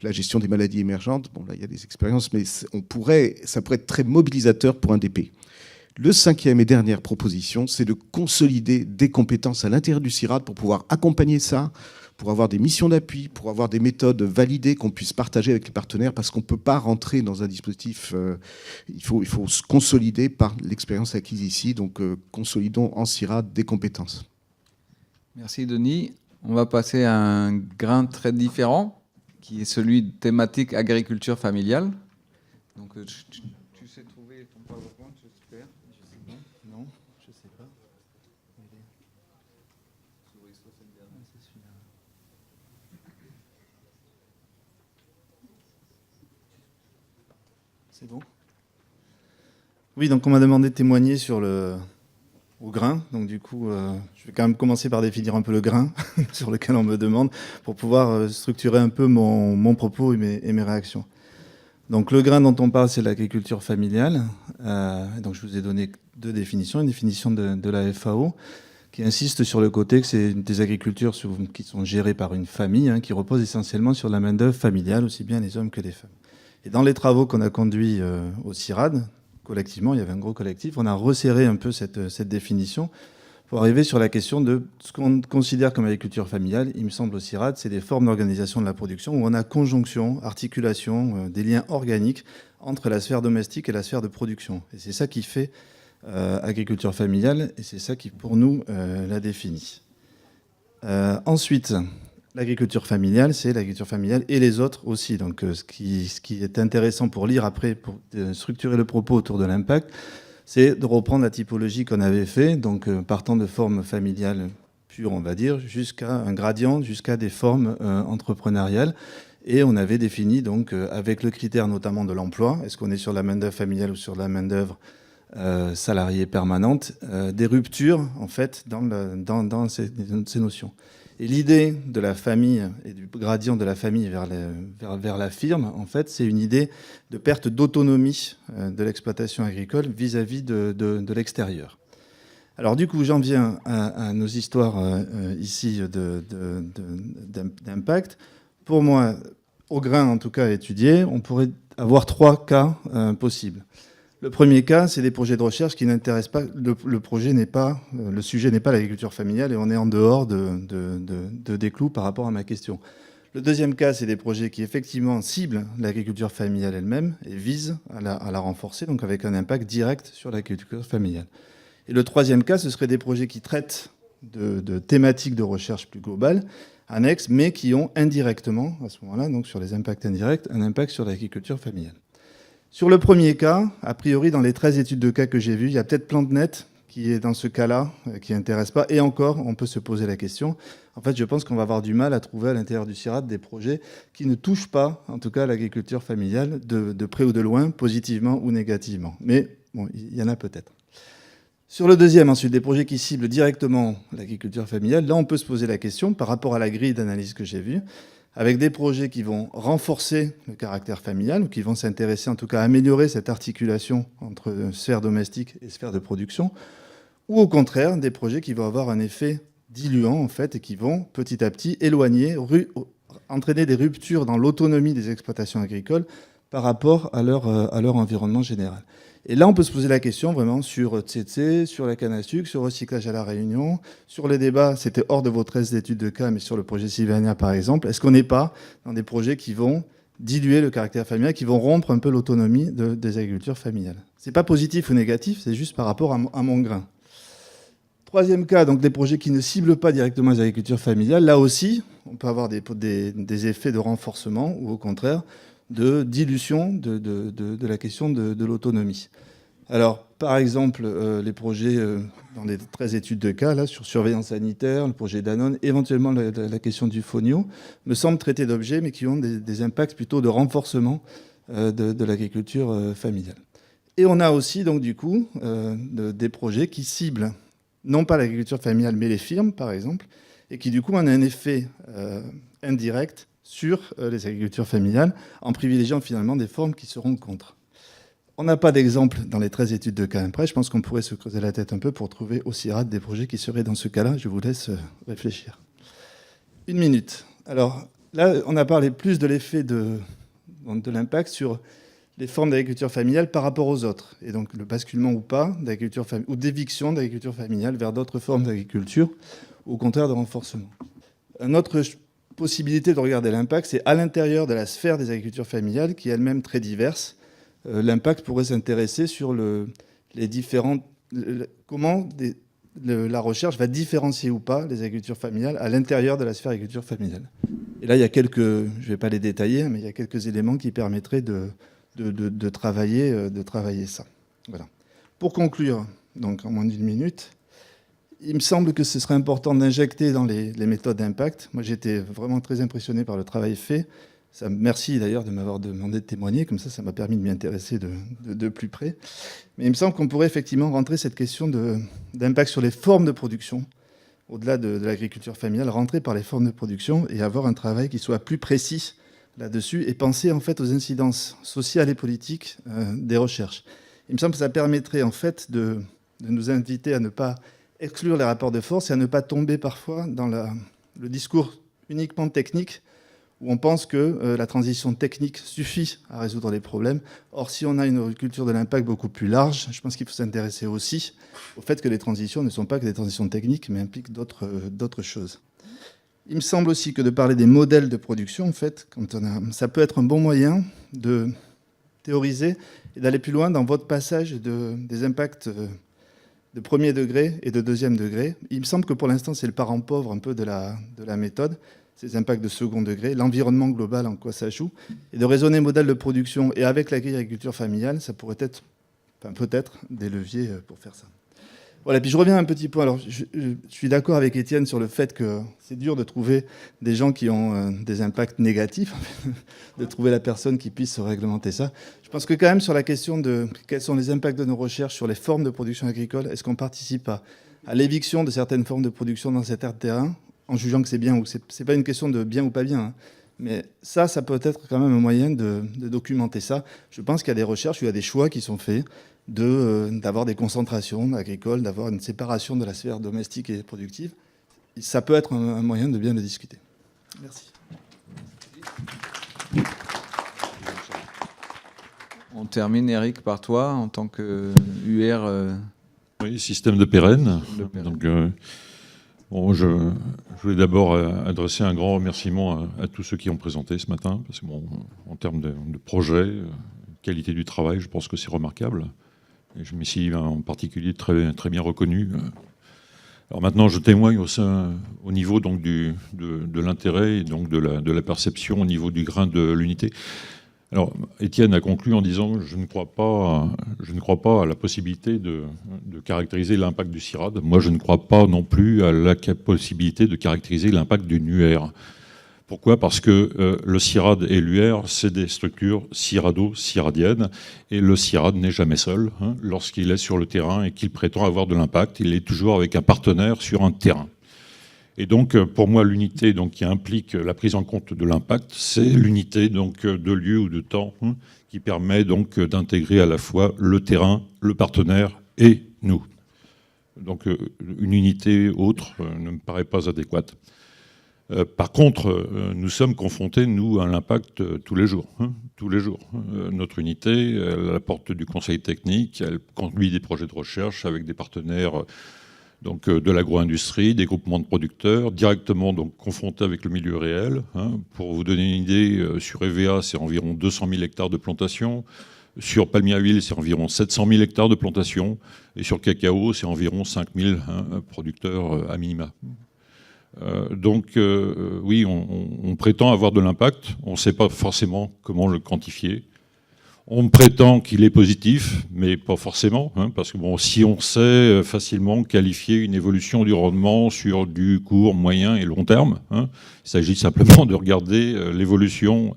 D: la gestion des maladies émergentes. Bon, là, il y a des expériences, mais ça pourrait être très mobilisateur pour un DP. Le 5e et dernière proposition, c'est de consolider des compétences à l'intérieur du CIRAD pour pouvoir accompagner ça, pour avoir des missions d'appui, pour avoir des méthodes validées qu'on puisse partager avec les partenaires, parce qu'on ne peut pas rentrer dans un dispositif, il faut se consolider par l'expérience acquise ici, donc consolidons en CIRAD des compétences.
A: Merci Denis. On va passer à un grain très différent, qui est celui de thématique agriculture familiale. Donc tu sais trouver ton PowerPoint, j'espère.
B: Non, je ne sais pas. C'est bon ? Oui, donc on m'a demandé de témoigner au grain. Donc du coup, je vais quand même commencer par définir un peu le grain sur lequel on me demande pour pouvoir structurer un peu mon propos et mes réactions.
E: Donc le grain dont on parle, c'est l'agriculture familiale. Donc je vous ai donné 2 définitions. Une définition de la FAO qui insiste sur le côté que c'est des agricultures qui sont gérées par une famille, hein, qui reposent essentiellement sur la main-d'œuvre familiale, aussi bien les hommes que les femmes. Et dans les travaux qu'on a conduits au CIRAD, collectivement, il y avait un gros collectif, on a resserré un peu cette définition pour arriver sur la question de ce qu'on considère comme agriculture familiale. Il me semble au CIRAD, c'est des formes d'organisation de la production où on a conjonction, articulation, des liens organiques entre la sphère domestique et la sphère de production. Et c'est ça qui fait agriculture familiale, et c'est ça qui, pour nous, la définit. Ensuite, l'agriculture familiale, c'est l'agriculture familiale et les autres aussi. Donc, ce qui est intéressant pour lire après, pour structurer le propos autour de l'impact, c'est de reprendre la typologie qu'on avait fait, donc partant de formes familiales pures, on va dire, jusqu'à un gradient, jusqu'à des formes entrepreneuriales. Et on avait défini, donc, avec le critère notamment de l'emploi, est-ce qu'on est sur la main-d'œuvre familiale ou sur la main-d'œuvre salariée permanente, des ruptures, en fait, dans ces notions. Et l'idée de la famille et du gradient de la famille vers la firme, en fait, c'est une idée de perte d'autonomie de l'exploitation agricole vis-à-vis de l'extérieur. Alors du coup, j'en viens à nos histoires ici d'impact. Pour moi, au grain en tout cas étudié, on pourrait avoir 3 cas possibles. Le premier cas, c'est des projets de recherche qui n'intéressent pas. Le sujet n'est pas l'agriculture familiale et on est en dehors des clous par rapport à ma question. Le deuxième cas, c'est des projets qui effectivement ciblent l'agriculture familiale elle-même et visent à la renforcer, donc avec un impact direct sur l'agriculture familiale. Et le troisième cas, ce serait des projets qui traitent de thématiques de recherche plus globales, annexes, mais qui ont indirectement, à ce moment-là, donc sur les impacts indirects, un impact sur l'agriculture familiale. Sur le premier cas, a priori, dans les 13 études de cas que j'ai vues, il y a peut-être PlanteNet qui est dans ce cas-là, qui n'intéresse pas. Et encore, on peut se poser la question. En fait, je pense qu'on va avoir du mal à trouver à l'intérieur du CIRAD des projets qui ne touchent pas, en tout cas, l'agriculture familiale, de près ou de loin, positivement ou négativement. Mais bon, il y en a peut-être. Sur le deuxième, ensuite, des projets qui ciblent directement l'agriculture familiale, là, on peut se poser la question, par rapport à la grille d'analyse que j'ai vue, avec des projets qui vont renforcer le caractère familial, ou qui vont s'intéresser en tout cas à améliorer cette articulation entre sphère domestique et sphère de production, ou au contraire, des projets qui vont avoir un effet diluant, en fait, et qui vont petit à petit éloigner, entraîner des ruptures dans l'autonomie des exploitations agricoles par rapport à leur environnement général. Et là, on peut se poser la question vraiment sur Tsetse, sur la canne à sucre, sur le recyclage à La Réunion, sur les débats, c'était hors de vos 13 études de cas, mais sur le projet Sylvania, par exemple. Est-ce qu'on n'est pas dans des projets qui vont diluer le caractère familial, qui vont rompre un peu l'autonomie des agricultures familiales? C'est pas positif ou négatif, c'est juste par rapport à mon grain. Troisième cas, donc des projets qui ne ciblent pas directement les agricultures familiales. Là aussi, on peut avoir des effets de renforcement ou au contraire de dilution de la question de l'autonomie. Alors, par exemple, les projets dans les 13 études de cas, là, sur surveillance sanitaire, le projet Danone, éventuellement la question du Fonio, me semblent traités d'objets, mais qui ont des impacts plutôt de renforcement de l'agriculture familiale. Et on a aussi, donc, du coup, des projets qui ciblent non pas l'agriculture familiale, mais les firmes, par exemple, et qui, du coup, ont un effet indirect sur les agricultures familiales, en privilégiant finalement des formes qui seront contre. On n'a pas d'exemple dans les 13 études de cas près. Je pense qu'on pourrait se creuser la tête un peu pour trouver au CIRAD des projets qui seraient dans ce cas-là. Je vous laisse réfléchir. 1 minute. Alors là, on a parlé plus de l'effet de l'impact sur les formes d'agriculture familiale par rapport aux autres. Et donc le basculement ou pas d'agriculture ou d'éviction d'agriculture familiale vers d'autres formes d'agriculture, ou au contraire de renforcement. Une autre possibilité de regarder l'impact, c'est à l'intérieur de la sphère des agricultures familiales, qui est elle-même très diverse. L'impact pourrait s'intéresser sur les différentes... comment la recherche va différencier ou pas les agricultures familiales à l'intérieur de la sphère agriculture familiale. Et là, il y a quelques... je ne vais pas les détailler, mais il y a quelques éléments qui permettraient de travailler ça. Voilà. Pour conclure, donc en moins d'1 minute, il me semble que ce serait important d'injecter dans les méthodes d'impact. Moi, j'étais vraiment très impressionné par le travail fait. Merci d'ailleurs de m'avoir demandé de témoigner, comme ça m'a permis de m'y intéresser de plus près. Mais il me semble qu'on pourrait effectivement rentrer cette question d'impact sur les formes de production, au-delà de l'agriculture familiale, rentrer par les formes de production et avoir un travail qui soit plus précis là-dessus et penser en fait aux incidences sociales et politiques des recherches. Il me semble que ça permettrait en fait de nous inviter à ne pas exclure les rapports de force et à ne pas tomber parfois dans le discours uniquement technique où on pense que la transition technique suffit à résoudre les problèmes. Or, si on a une culture de l'impact beaucoup plus large, je pense qu'il faut s'intéresser aussi au fait que les transitions ne sont pas que des transitions techniques, mais impliquent d'autres choses. Il me semble aussi que de parler des modèles de production, en fait, ça peut être un bon moyen de théoriser et d'aller plus loin dans votre passage des impacts de premier degré et de deuxième degré. Il me semble que pour l'instant, c'est le parent pauvre un peu de la méthode, ces impacts de second degré, l'environnement global en quoi ça joue, et de raisonner modèle de production et avec l'agriculture familiale, ça pourrait être, peut-être, des leviers pour faire ça. Voilà, puis je reviens un petit peu. Alors, je suis d'accord avec Étienne sur le fait que c'est dur de trouver des gens qui ont des impacts négatifs, de trouver la personne qui puisse réglementer ça. Je pense que quand même sur la question de quels sont les impacts de nos recherches sur les formes de production agricole, est-ce qu'on participe à l'éviction de certaines formes de production dans cette aire de terrain, en jugeant que c'est bien ou c'est pas une question de bien ou pas bien, hein. Mais ça peut être quand même un moyen de documenter ça. Je pense qu'il y a des recherches, il y a des choix qui sont faits d'avoir des concentrations agricoles, d'avoir une séparation de la sphère domestique et productive. Ça peut être un moyen de bien le discuter. Merci.
A: On termine, Eric, par toi, en tant que UR.
F: Oui, système de Pérenne. Donc, bon, je voulais d'abord adresser un grand remerciement à tous ceux qui ont présenté ce matin, parce que bon, en termes de projet, qualité du travail, je pense que c'est remarquable. Et je m'y suis en particulier très, très bien reconnu. Alors maintenant, je témoigne au niveau donc de l'intérêt et donc de la perception au niveau du grain de l'unité. Alors, Étienne a conclu en disant « Je ne crois pas à la possibilité de caractériser l'impact du CIRAD. Moi, je ne crois pas non plus à la possibilité de caractériser l'impact d'une UR. » Pourquoi ? Parce que le CIRAD et l'UR, c'est des structures cirado-ciradiennes, et le CIRAD n'est jamais seul. Hein, lorsqu'il est sur le terrain et qu'il prétend avoir de l'impact, il est toujours avec un partenaire sur un terrain. Et donc, pour moi, l'unité qui implique la prise en compte de l'impact, c'est l'unité de lieu ou de temps qui permet d'intégrer à la fois le terrain, le partenaire et nous. Donc, une unité autre ne me paraît pas adéquate. Par contre, nous sommes confrontés, nous, à l'impact tous les jours. Tous les jours. Notre unité, elle apporte du conseil technique, elle conduit des projets de recherche avec des partenaires de l'agro-industrie, des groupements de producteurs, directement confrontés avec le milieu réel. Pour vous donner une idée, sur EVA, c'est environ 200 000 hectares de plantation. Sur palmier à huile, c'est environ 700 000 hectares de plantation. Et sur cacao, c'est environ 5 000 producteurs à minima. Oui, on prétend avoir de l'impact, on ne sait pas forcément comment le quantifier. On prétend qu'il est positif, mais pas forcément, parce que bon, si on sait facilement qualifier une évolution du rendement sur du court, moyen et long terme, il s'agit simplement de regarder l'évolution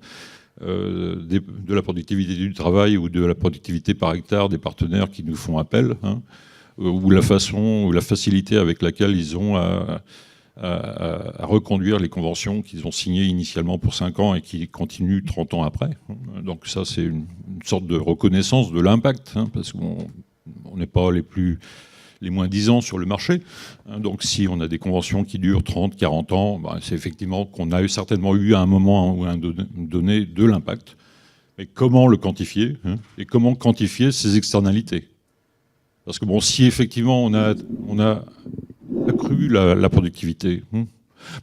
F: de la productivité du travail ou de la productivité par hectare des partenaires qui nous font appel, ou la façon ou la facilité avec laquelle ils ont à reconduire les conventions qu'ils ont signées initialement pour 5 ans et qui continuent 30 ans après. Donc ça, c'est une sorte de reconnaissance de l'impact, parce qu'on n'est pas les moins 10 ans sur le marché. Donc si on a des conventions qui durent 30, 40 ans, c'est effectivement qu'on a certainement eu à un moment ou à un donné de l'impact. Mais comment le quantifier et comment quantifier ces externalités ? Parce que bon, si effectivement on a accru la productivité,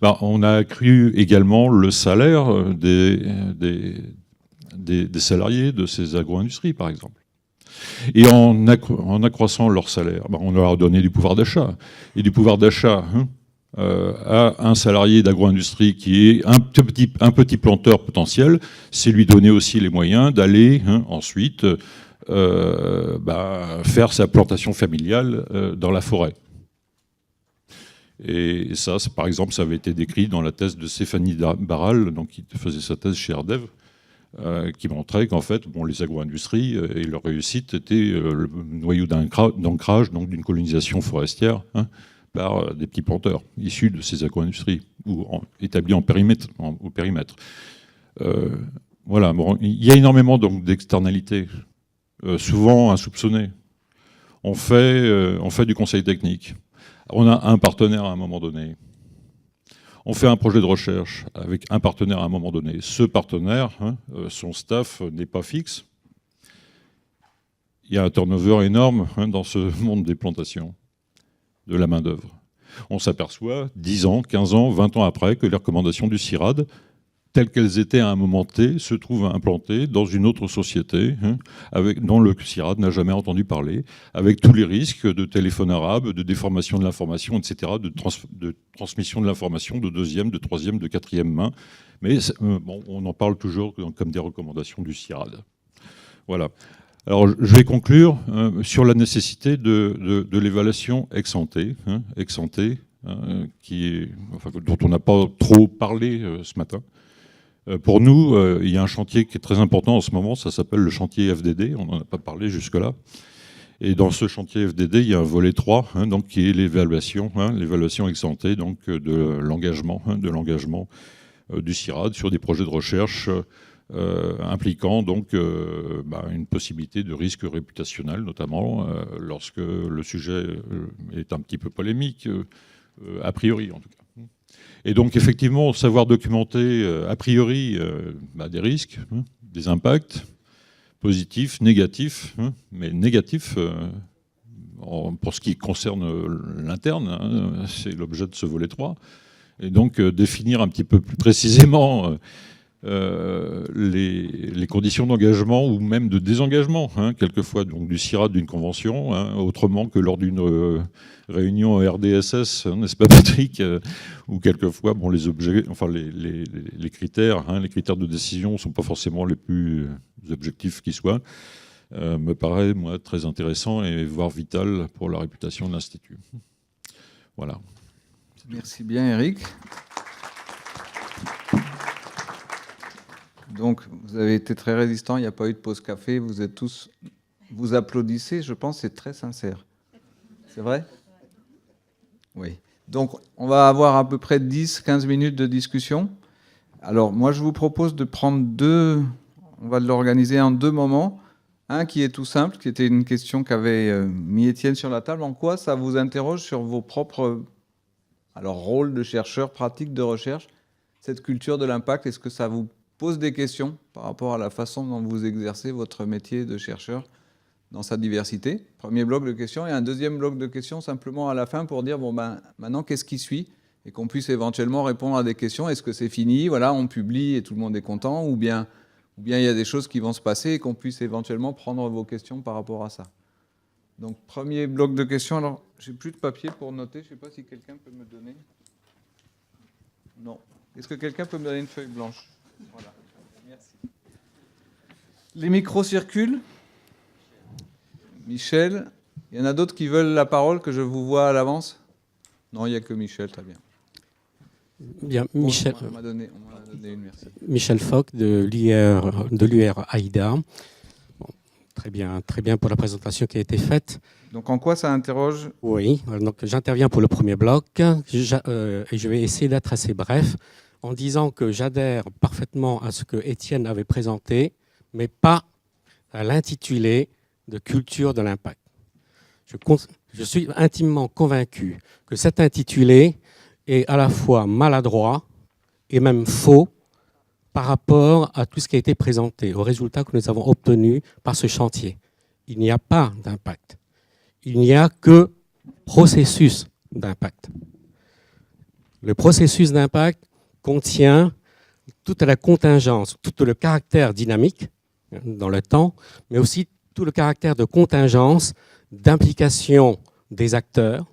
F: on a accru également le salaire des salariés de ces agro-industries, par exemple. Et en accroissant leur salaire, on leur a donné du pouvoir d'achat. Et du pouvoir d'achat à un salarié d'agro-industrie qui est un petit planteur potentiel, c'est lui donner aussi les moyens d'aller ensuite faire sa plantation familiale dans la forêt. Et ça, par exemple, ça avait été décrit dans la thèse de Stéphanie Barral, qui faisait sa thèse chez Ardev, qui montrait qu'en fait, les agro-industries et leur réussite étaient le noyau d'ancrage d'une colonisation forestière par des petits planteurs issus de ces agro-industries ou établis au périmètre. Voilà, bon, il y a énormément donc d'externalités, souvent insoupçonnées. On fait du conseil technique. On a un partenaire à un moment donné. On fait un projet de recherche avec un partenaire à un moment donné. Ce partenaire, son staff n'est pas fixe. Il y a un turnover énorme dans ce monde des plantations, de la main-d'œuvre. On s'aperçoit 10 ans, 15 ans, 20 ans après que les recommandations du CIRAD, telles qu'elles étaient à un moment T, se trouvent implantées dans une autre société dont le CIRAD n'a jamais entendu parler, avec tous les risques de téléphone arabe, de déformation de l'information, etc., de transmission de l'information de deuxième, de troisième, de quatrième main. Mais bon, on en parle toujours comme des recommandations du CIRAD. Voilà. Alors, je vais conclure sur la nécessité de l'évaluation ex ante, dont on n'a pas trop parlé ce matin. Pour nous, il y a un chantier qui est très important en ce moment, ça s'appelle le chantier FDD, on n'en a pas parlé jusque-là. Et dans ce chantier FDD, il y a un volet 3, donc, qui est l'évaluation ex ante, donc, de l'engagement du CIRAD sur des projets de recherche impliquant donc une possibilité de risque réputationnel, notamment lorsque le sujet est un petit peu polémique, a priori en tout cas. Et donc effectivement, savoir documenter a priori des risques, des impacts positifs, négatifs, mais négatifs pour ce qui concerne l'interne, c'est l'objet de ce volet 3. Et donc définir un petit peu plus précisément les conditions d'engagement ou même de désengagement, quelquefois donc du CIRAD d'une convention, autrement que lors d'une réunion RDSS, n'est-ce pas Patrick, où quelquefois bon, les objets, enfin les critères de décision ne sont pas forcément les plus objectifs qui soient, me paraît moi très intéressant et voire vital pour la réputation de l'Institut. Voilà.
A: Merci bien Eric. Donc, vous avez été très résistant, il n'y a pas eu de pause café, vous êtes tous... Vous applaudissez, je pense, c'est très sincère. C'est vrai ? Oui. Donc, on va avoir à peu près 10-15 minutes de discussion. Alors, moi, je vous propose de prendre on va l'organiser en 2 moments. Un qui est tout simple, qui était une question qu'avait mis Étienne sur la table. En quoi ça vous interroge sur vos propres rôles de chercheur, pratiques de recherche, cette culture de l'impact, est-ce que ça vous pose des questions par rapport à la façon dont vous exercez votre métier de chercheur dans sa diversité? Premier bloc de questions. Et un deuxième bloc de questions simplement à la fin pour dire, maintenant, qu'est-ce qui suit? Et qu'on puisse éventuellement répondre à des questions. Est-ce que c'est fini? Voilà, on publie et tout le monde est content? Ou bien il y a des choses qui vont se passer et qu'on puisse éventuellement prendre vos questions par rapport à ça. Donc, premier bloc de questions. Alors, j'ai plus de papier pour noter. Je ne sais pas si quelqu'un peut me donner. Non. Est-ce que quelqu'un peut me donner une feuille blanche? Voilà, merci. Les micros circulent. Michel, il y en a d'autres qui veulent la parole, que je vous vois à l'avance? Non, il n'y a que Michel, très bien.
G: Bien, Michel,
A: on m'a donné une, merci.
G: Michel Foch de l'UR AIDA. Bon, très bien pour la présentation qui a été faite.
A: Donc en quoi ça interroge?
G: Oui, donc j'interviens pour le premier bloc et je vais essayer d'être assez bref en disant que j'adhère parfaitement à ce que Étienne avait présenté, mais pas à l'intitulé de culture de l'impact. Je suis intimement convaincu que cet intitulé est à la fois maladroit et même faux par rapport à tout ce qui a été présenté, aux résultats que nous avons obtenus par ce chantier. Il n'y a pas d'impact. Il n'y a que processus d'impact. Le processus d'impact contient toute la contingence, tout le caractère dynamique dans le temps, mais aussi tout le caractère de contingence, d'implication des acteurs.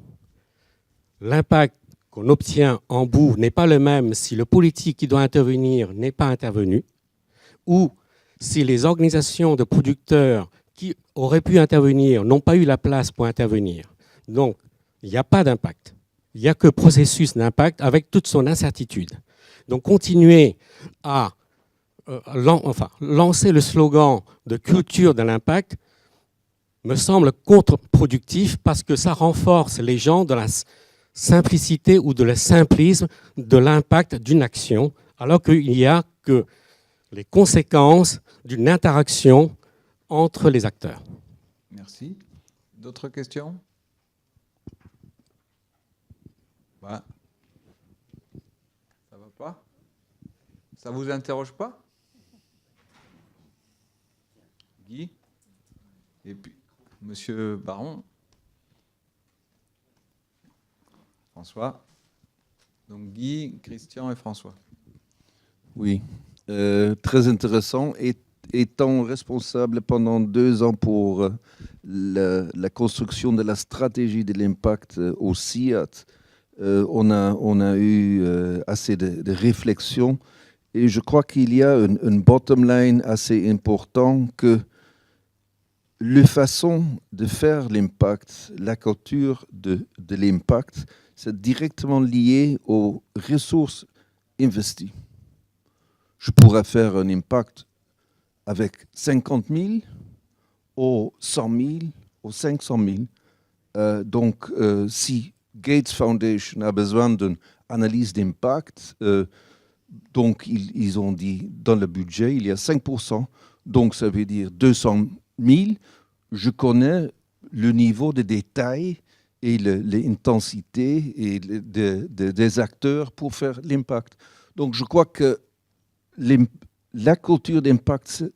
G: L'impact qu'on obtient en bout n'est pas le même si le politique qui doit intervenir n'est pas intervenu, ou si les organisations de producteurs qui auraient pu intervenir n'ont pas eu la place pour intervenir. Donc, il n'y a pas d'impact. Il n'y a que processus d'impact avec toute son incertitude. Donc, continuer à lancer le slogan de culture de l'impact me semble contre-productif parce que ça renforce les gens de la simplicité ou de le simplisme de l'impact d'une action, alors qu'il n'y a que les conséquences d'une interaction entre les acteurs.
A: Merci. D'autres questions? Bah. Ça va pas? Ça vous interroge pas? Guy? Et puis, Monsieur Baron? François? Donc Guy, Christian et François.
H: Oui, très intéressant. Étant responsable pendant 2 ans pour la construction de la stratégie de l'impact au CIAT, on a eu assez de réflexion et je crois qu'il y a une bottom line assez importante que la façon de faire l'impact, la culture de l'impact, c'est directement lié aux ressources investies. Je pourrais faire un impact avec 50 000 ou 100 000 ou 500 000. Donc, si Gates Foundation a besoin d'une analyse d'impact, donc ils ont dit dans le budget, il y a 5%, donc ça veut dire 200 000. Je connais le niveau de détail et l'intensité et des acteurs pour faire l'impact. Donc, je crois que la culture d'impact, c'est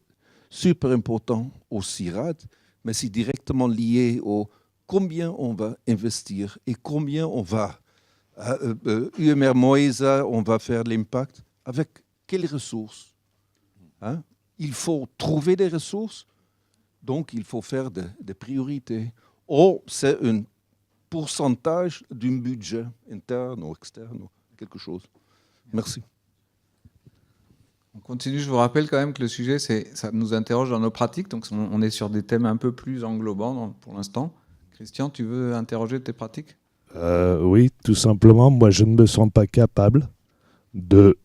H: super important au CIRAD, mais c'est directement lié au combien on va investir et combien on va, UMR Moïsa, on va faire l'impact, avec quelles ressources. Hein? Il faut trouver des ressources, donc il faut faire des priorités. Ou c'est un pourcentage d'un budget interne ou externe, quelque chose. Merci.
A: On continue, je vous rappelle quand même que le sujet, ça nous interroge dans nos pratiques, donc on est sur des thèmes un peu plus englobants pour l'instant. Christian, tu veux interroger tes pratiques?
I: Oui, tout simplement, moi je ne me sens pas capable de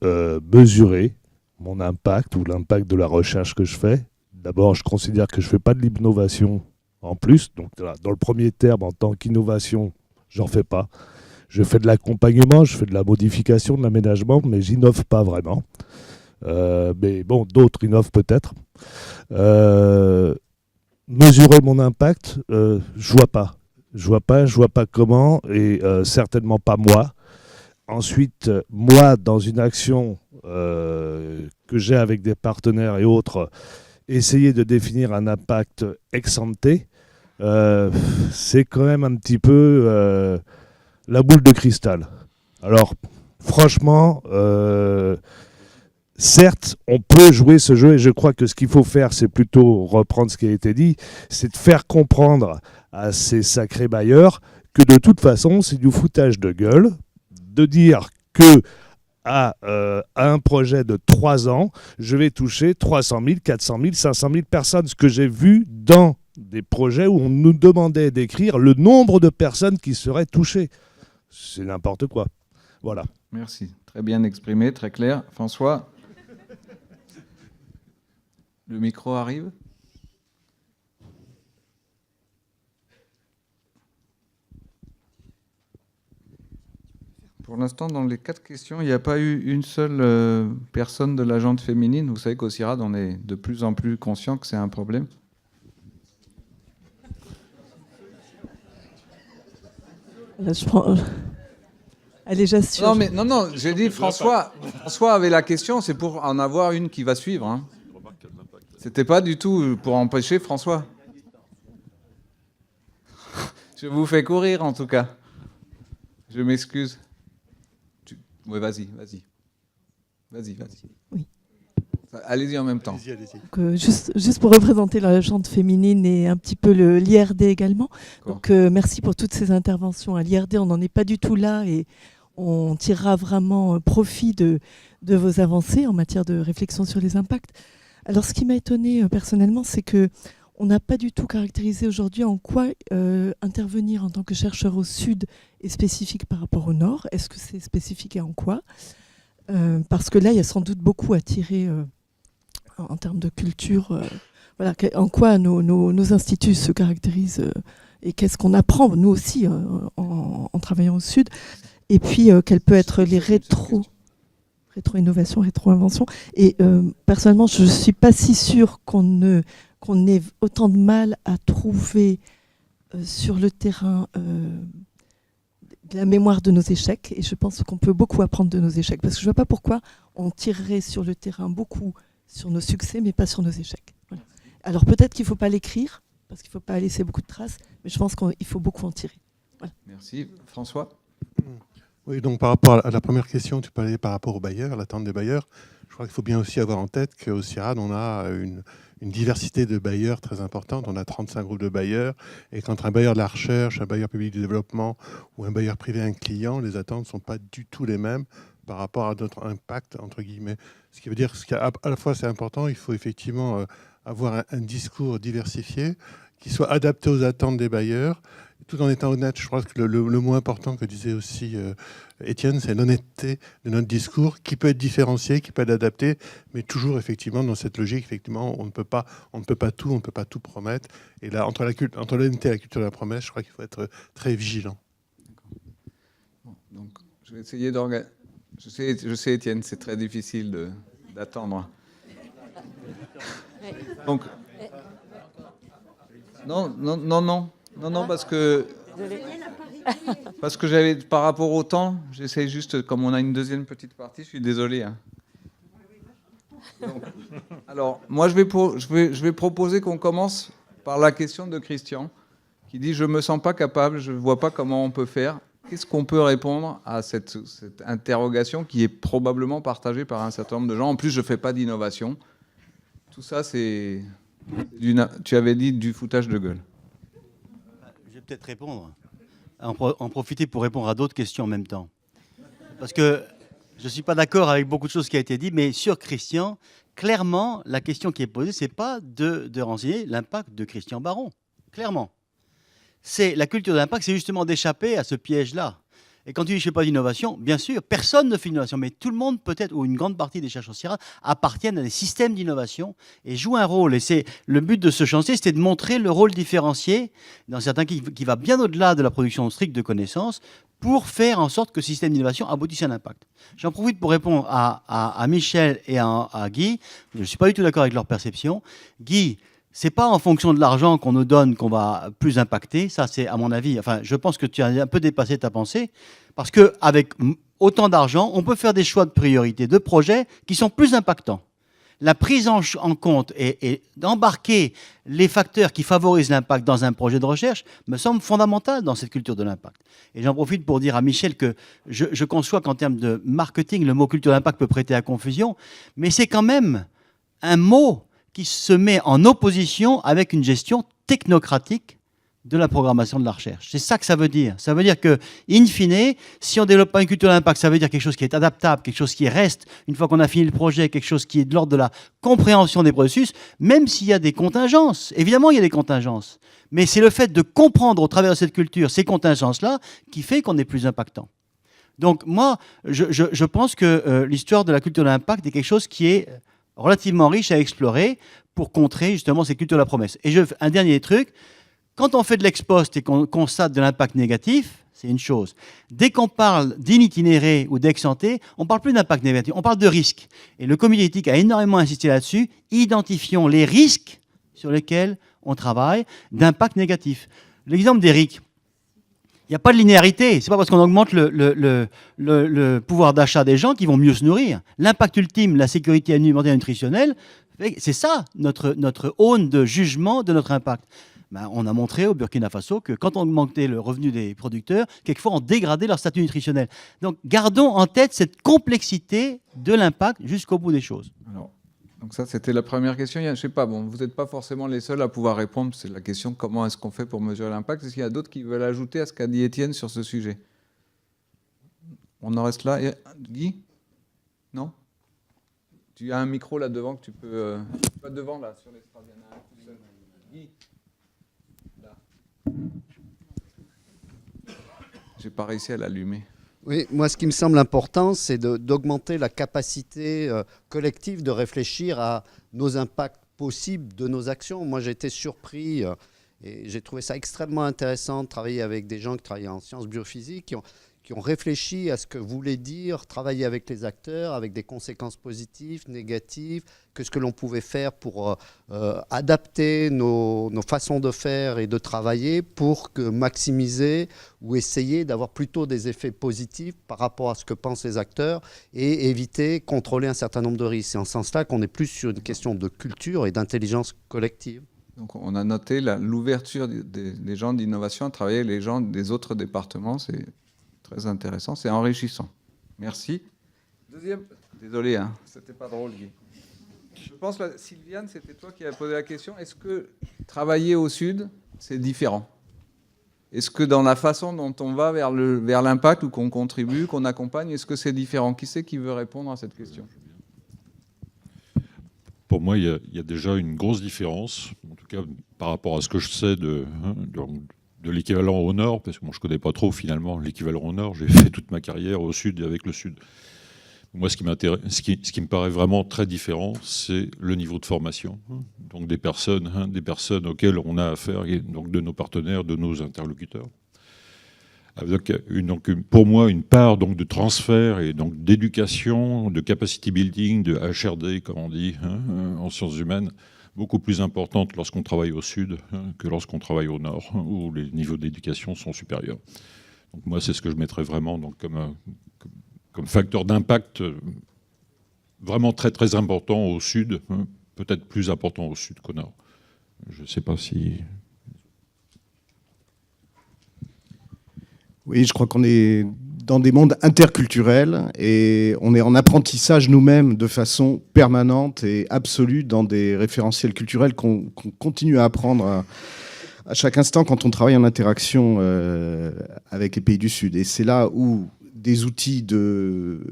I: mesurer mon impact ou l'impact de la recherche que je fais. D'abord, je considère que je ne fais pas de l'innovation en plus, donc dans le premier terme, en tant qu'innovation, j'en fais pas. Je fais de l'accompagnement, je fais de la modification, de l'aménagement, mais j'innove pas vraiment. Mais bon, d'autres innovent peut-être. Mesurer mon impact, je vois pas. Je vois pas comment, et certainement pas moi. Ensuite, moi, dans une action que j'ai avec des partenaires et autres, essayer de définir un impact ex ante, c'est quand même un petit peu la boule de cristal. Alors, franchement, certes, on peut jouer ce jeu et je crois que ce qu'il faut faire, c'est plutôt reprendre ce qui a été dit, c'est de faire comprendre à ces sacrés bailleurs que de toute façon, c'est du foutage de gueule, de dire que à un projet de 3 ans, je vais toucher 300 000, 400 000, 500 000 personnes. Ce que j'ai vu dans des projets où on nous demandait d'écrire le nombre de personnes qui seraient touchées. C'est n'importe quoi. Voilà.
A: Merci. Très bien exprimé, très clair. François, le micro arrive. Pour l'instant, dans les 4 questions, il n'y a pas eu une seule personne de la gente féminine. Vous savez qu'au CIRAD, on est de plus en plus conscient que c'est un problème.
J: Je prends... Allez, j'assure.
A: Non, j'ai dit François avait la question, c'est pour en avoir une qui va suivre. Hein. C'était pas du tout pour empêcher François. Je vous fais courir en tout cas. Je m'excuse. Oui, vas-y.
J: Oui.
A: Allez-y en même temps.
J: Donc, juste pour représenter la gente féminine et un petit peu l'IRD également. Donc, merci pour toutes ces interventions. À l'IRD, on n'en est pas du tout là et on tirera vraiment profit de vos avancées en matière de réflexion sur les impacts. Alors, ce qui m'a étonnée personnellement, c'est qu'on n'a pas du tout caractérisé aujourd'hui en quoi intervenir en tant que chercheur au sud est spécifique par rapport au nord. Est-ce que c'est spécifique et en quoi ? Parce que là, il y a sans doute beaucoup à tirer en termes de culture. Voilà, en quoi nos instituts se caractérisent et qu'est-ce qu'on apprend, nous aussi, en travaillant au sud. Et puis, quels peuvent être les rétro-innovation, rétro-invention. Et personnellement, je ne suis pas si sûre qu'on ait autant de mal à trouver sur le terrain de la mémoire de nos échecs. Et je pense qu'on peut beaucoup apprendre de nos échecs. Parce que je ne vois pas pourquoi on tirerait sur le terrain beaucoup sur nos succès, mais pas sur nos échecs. Voilà. Alors peut-être qu'il ne faut pas l'écrire, parce qu'il ne faut pas laisser beaucoup de traces, mais je pense qu'il faut beaucoup en tirer. Voilà.
A: Merci. François ?
K: Oui, donc par rapport à la première question, tu parlais par rapport aux bailleurs, l'attente des bailleurs. Je crois qu'il faut bien aussi avoir en tête qu'au CIRAD, on a une diversité de bailleurs très importante. On a 35 groupes de bailleurs. Et quand un bailleur de la recherche, un bailleur public du développement ou un bailleur privé, un client, les attentes ne sont pas du tout les mêmes par rapport à notre impact, entre guillemets. Ce qui veut dire qu'à la fois c'est important, il faut effectivement avoir un discours diversifié qui soit adapté aux attentes des bailleurs, tout en étant honnête. Je crois que le mot important que disait aussi Étienne, c'est l'honnêteté de notre discours, qui peut être différencié, qui peut être adapté, mais toujours effectivement dans cette logique, effectivement, on ne peut pas tout, on ne peut pas tout promettre. Et là, entre l'honnêteté et la culture de la promesse, je crois qu'il faut être très vigilant.
A: Bon, donc, je vais essayer d'organiser. Je sais, Étienne, c'est très difficile d'attendre. Donc, non, parce que j'avais, par rapport au temps, j'essaie juste, comme on a une deuxième petite partie, je suis désolé. Hein. Donc, alors, moi, je vais proposer qu'on commence par la question de Christian, qui dit « Je ne me sens pas capable, je ne vois pas comment on peut faire ». Qu'est-ce qu'on peut répondre à cette interrogation qui est probablement partagée par un certain nombre de gens ? En plus, je ne fais pas d'innovation. Tout ça, c'est, tu avais dit, du foutage de gueule.
B: Je vais peut-être répondre, en profiter pour répondre à d'autres questions en même temps. Parce que je ne suis pas d'accord avec beaucoup de choses qui ont été dites, mais sur Christian, clairement, la question qui est posée, ce n'est pas de renseigner l'impact de Christian Baron. Clairement. C'est la culture de l'impact, c'est justement d'échapper à ce piège-là. Et quand tu dis je ne fais pas d'innovation, bien sûr, personne ne fait d'innovation, mais tout le monde peut-être, ou une grande partie des chercheurs CIRAD, appartiennent à des systèmes d'innovation et jouent un rôle. Et c'est le but de ce chantier, c'était de montrer le rôle différencié, dans certains cas qui va bien au-delà de la production stricte de connaissances, pour faire en sorte que ce système d'innovation aboutisse à un impact. J'en profite pour répondre à Michel et à Guy. Je ne suis pas du tout d'accord avec leur perception. Guy, c'est pas en fonction de l'argent qu'on nous donne qu'on va plus impacter. Ça, c'est à mon avis. Enfin, je pense que tu as un peu dépassé ta pensée, parce que avec autant d'argent, on peut faire des choix de priorité, de projets qui sont plus impactants. La prise en compte et d'embarquer les facteurs qui favorisent l'impact dans un projet de recherche me semble fondamental dans cette culture de l'impact. Et j'en profite pour dire à Michel que je conçois qu'en termes de marketing, le mot culture d'impact peut prêter à confusion, mais c'est quand même un mot qui se met en opposition avec une gestion technocratique de la programmation de la recherche. C'est ça que ça veut dire. Ça veut dire que, in fine, si on ne développe pas une culture d'impact, ça veut dire quelque chose qui est adaptable, quelque chose qui reste, une fois qu'on a fini le projet, quelque chose qui est de l'ordre de la compréhension des processus, même s'il y a des contingences. Évidemment, il y a des contingences. Mais c'est le fait de comprendre au travers de cette culture ces contingences-là qui fait qu'on est plus impactant. Donc moi, je pense que l'histoire de la culture de l'impact est quelque chose qui est relativement riche à explorer pour contrer justement ces cultures de la promesse. Et un dernier truc, quand on fait de l'ex-post et qu'on constate de l'impact négatif, c'est une chose. Dès qu'on parle d'initinérer ou d'ex-ante, on ne parle plus d'impact négatif, on parle de risque. Et le comité éthique a énormément insisté là-dessus. Identifions les risques sur lesquels on travaille d'impact négatif. L'exemple d'Eric, il n'y a pas de linéarité. Ce n'est pas parce qu'on augmente le pouvoir d'achat des gens qu'ils vont mieux se nourrir. L'impact ultime, la sécurité alimentaire et nutritionnelle, c'est ça notre aune de jugement de notre impact. Ben, on a montré au Burkina Faso que quand on augmentait le revenu des producteurs, quelquefois on dégradait leur statut nutritionnel. Donc gardons en tête cette complexité de l'impact jusqu'au bout des choses.
A: Alors, donc ça, c'était la première question. Je ne sais pas, bon, vous n'êtes pas forcément les seuls à pouvoir répondre. C'est la question comment est-ce qu'on fait pour mesurer l'impact. Est-ce qu'il y a d'autres qui veulent ajouter à ce qu'a dit Étienne sur ce sujet? On en reste là. Guy? Non? Tu as un micro là devant que tu peux... Pas devant là, sur l'estrade, il y en a un tout seul. Guy? Là. J'ai pas réussi à l'allumer.
L: Oui, moi, ce qui me semble important, c'est d'augmenter la capacité collective de réfléchir à nos impacts possibles de nos actions. Moi, j'ai été surpris et j'ai trouvé ça extrêmement intéressant de travailler avec des gens qui travaillent en sciences biophysiques, qui qui ont réfléchi à ce que voulait dire travailler avec les acteurs, avec des conséquences positives, négatives, que ce que l'on pouvait faire pour adapter nos façons de faire et de travailler pour maximiser ou essayer d'avoir plutôt des effets positifs par rapport à ce que pensent les acteurs et éviter, contrôler un certain nombre de risques. C'est en ce sens-là qu'on est plus sur une question de culture et d'intelligence collective.
A: Donc on a noté l'ouverture des gens d'innovation à travailler avec les gens des autres départements. C'est très intéressant, c'est enrichissant. Merci. Deuxième. Désolé, hein, c'était pas drôle, Guy. Je pense que Sylviane, c'était toi qui as posé la question. Est-ce que travailler au Sud, c'est différent? Est-ce que dans la façon dont on va vers l'impact ou qu'on contribue, qu'on accompagne, est-ce que c'est différent? Qui c'est qui veut répondre à cette question?
F: Pour moi, il y a déjà une grosse différence, en tout cas par rapport à ce que je sais de l'équivalent au Nord, parce que moi je ne connais pas trop finalement l'équivalent au Nord, j'ai fait toute ma carrière au Sud et avec le Sud. Moi, ce qui me paraît vraiment très différent, c'est le niveau de formation. Donc des personnes auxquelles on a affaire, donc de nos partenaires, de nos interlocuteurs. Avec pour moi une part donc, de transfert et donc d'éducation, de capacity building, de HRD, comme on dit, en sciences humaines, beaucoup plus importante lorsqu'on travaille au Sud que lorsqu'on travaille au Nord, où les niveaux d'éducation sont supérieurs. Donc moi, c'est ce que je mettrais vraiment donc, comme facteur d'impact vraiment très très important au Sud, peut-être plus important au Sud qu'au Nord. Je ne sais pas si...
D: Oui, je crois qu'on est dans des mondes interculturels et on est en apprentissage nous-mêmes de façon permanente et absolue dans des référentiels culturels qu'on continue à apprendre à chaque instant quand on travaille en interaction avec les pays du Sud. Et c'est là où des outils de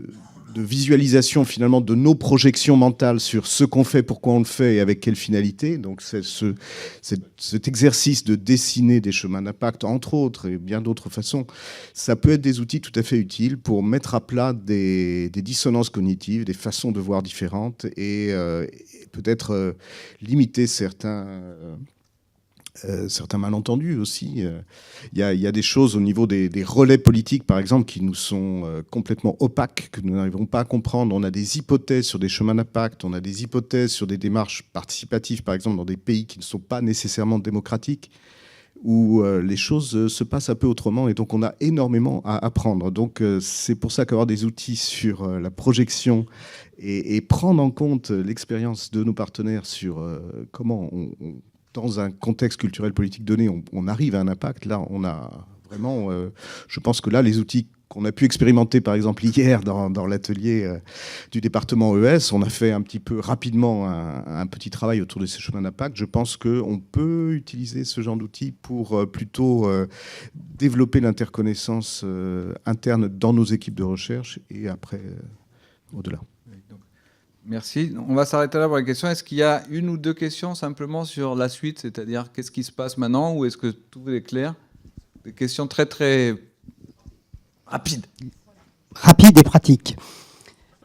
D: visualisation finalement de nos projections mentales sur ce qu'on fait, pourquoi on le fait et avec quelle finalité. Donc cet exercice de dessiner des chemins d'impact, entre autres, et bien d'autres façons, ça peut être des outils tout à fait utiles pour mettre à plat des dissonances cognitives, des façons de voir différentes et peut-être limiter certains malentendus aussi. Il y a des choses au niveau des relais politiques, par exemple, qui nous sont complètement opaques, que nous n'arrivons pas à comprendre. On a des hypothèses sur des chemins d'impact, on a des hypothèses sur des démarches participatives, par exemple, dans des pays qui ne sont pas nécessairement démocratiques, où les choses se passent un peu autrement, et donc on a énormément à apprendre. Donc c'est pour ça qu'avoir des outils sur la projection et prendre en compte l'expérience de nos partenaires sur comment dans un contexte culturel politique donné, on arrive à un impact. Là, on a vraiment... je pense que là, les outils qu'on a pu expérimenter, par exemple, hier dans l'atelier du département ES, on a fait un petit peu rapidement un petit travail autour de ces chemins d'impact. Je pense qu'on peut utiliser ce genre d'outils pour plutôt développer l'interconnaissance interne dans nos équipes de recherche et après, au-delà.
A: Merci. On va s'arrêter là pour la question. Est-ce qu'il y a une ou deux questions simplement sur la suite, c'est-à-dire qu'est-ce qui se passe maintenant ou est-ce que tout est clair? Des questions très très rapides.
M: Rapides et pratiques.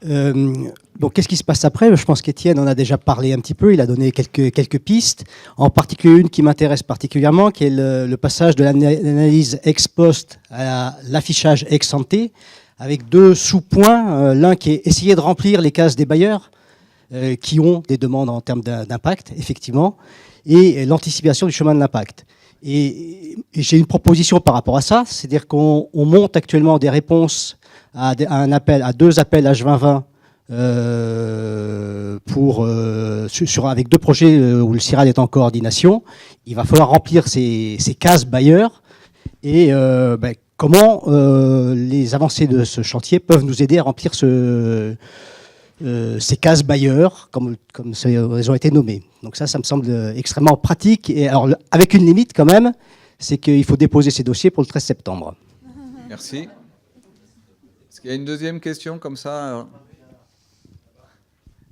M: Donc qu'est-ce qui se passe après? Je pense qu'Étienne en a déjà parlé un petit peu, il a donné quelques pistes, en particulier une qui m'intéresse particulièrement, qui est le passage de l'analyse ex post à l'affichage ex ante, avec deux sous-points, l'un qui est essayer de remplir les cases des bailleurs qui ont des demandes en termes d'impact, effectivement, et l'anticipation du chemin de l'impact. Et j'ai une proposition par rapport à ça, c'est-à-dire qu'on monte actuellement des réponses à deux appels H2020 avec deux projets où le CIRAD est en coordination. Il va falloir remplir ces cases bailleurs et comment les avancées de ce chantier peuvent nous aider à remplir ces cases bailleurs, comme elles ont été nommées. Donc ça me semble extrêmement pratique. Et alors, avec une limite quand même, c'est qu'il faut déposer ces dossiers pour le 13 septembre.
A: Merci. Est-ce qu'il y a une deuxième question comme ça?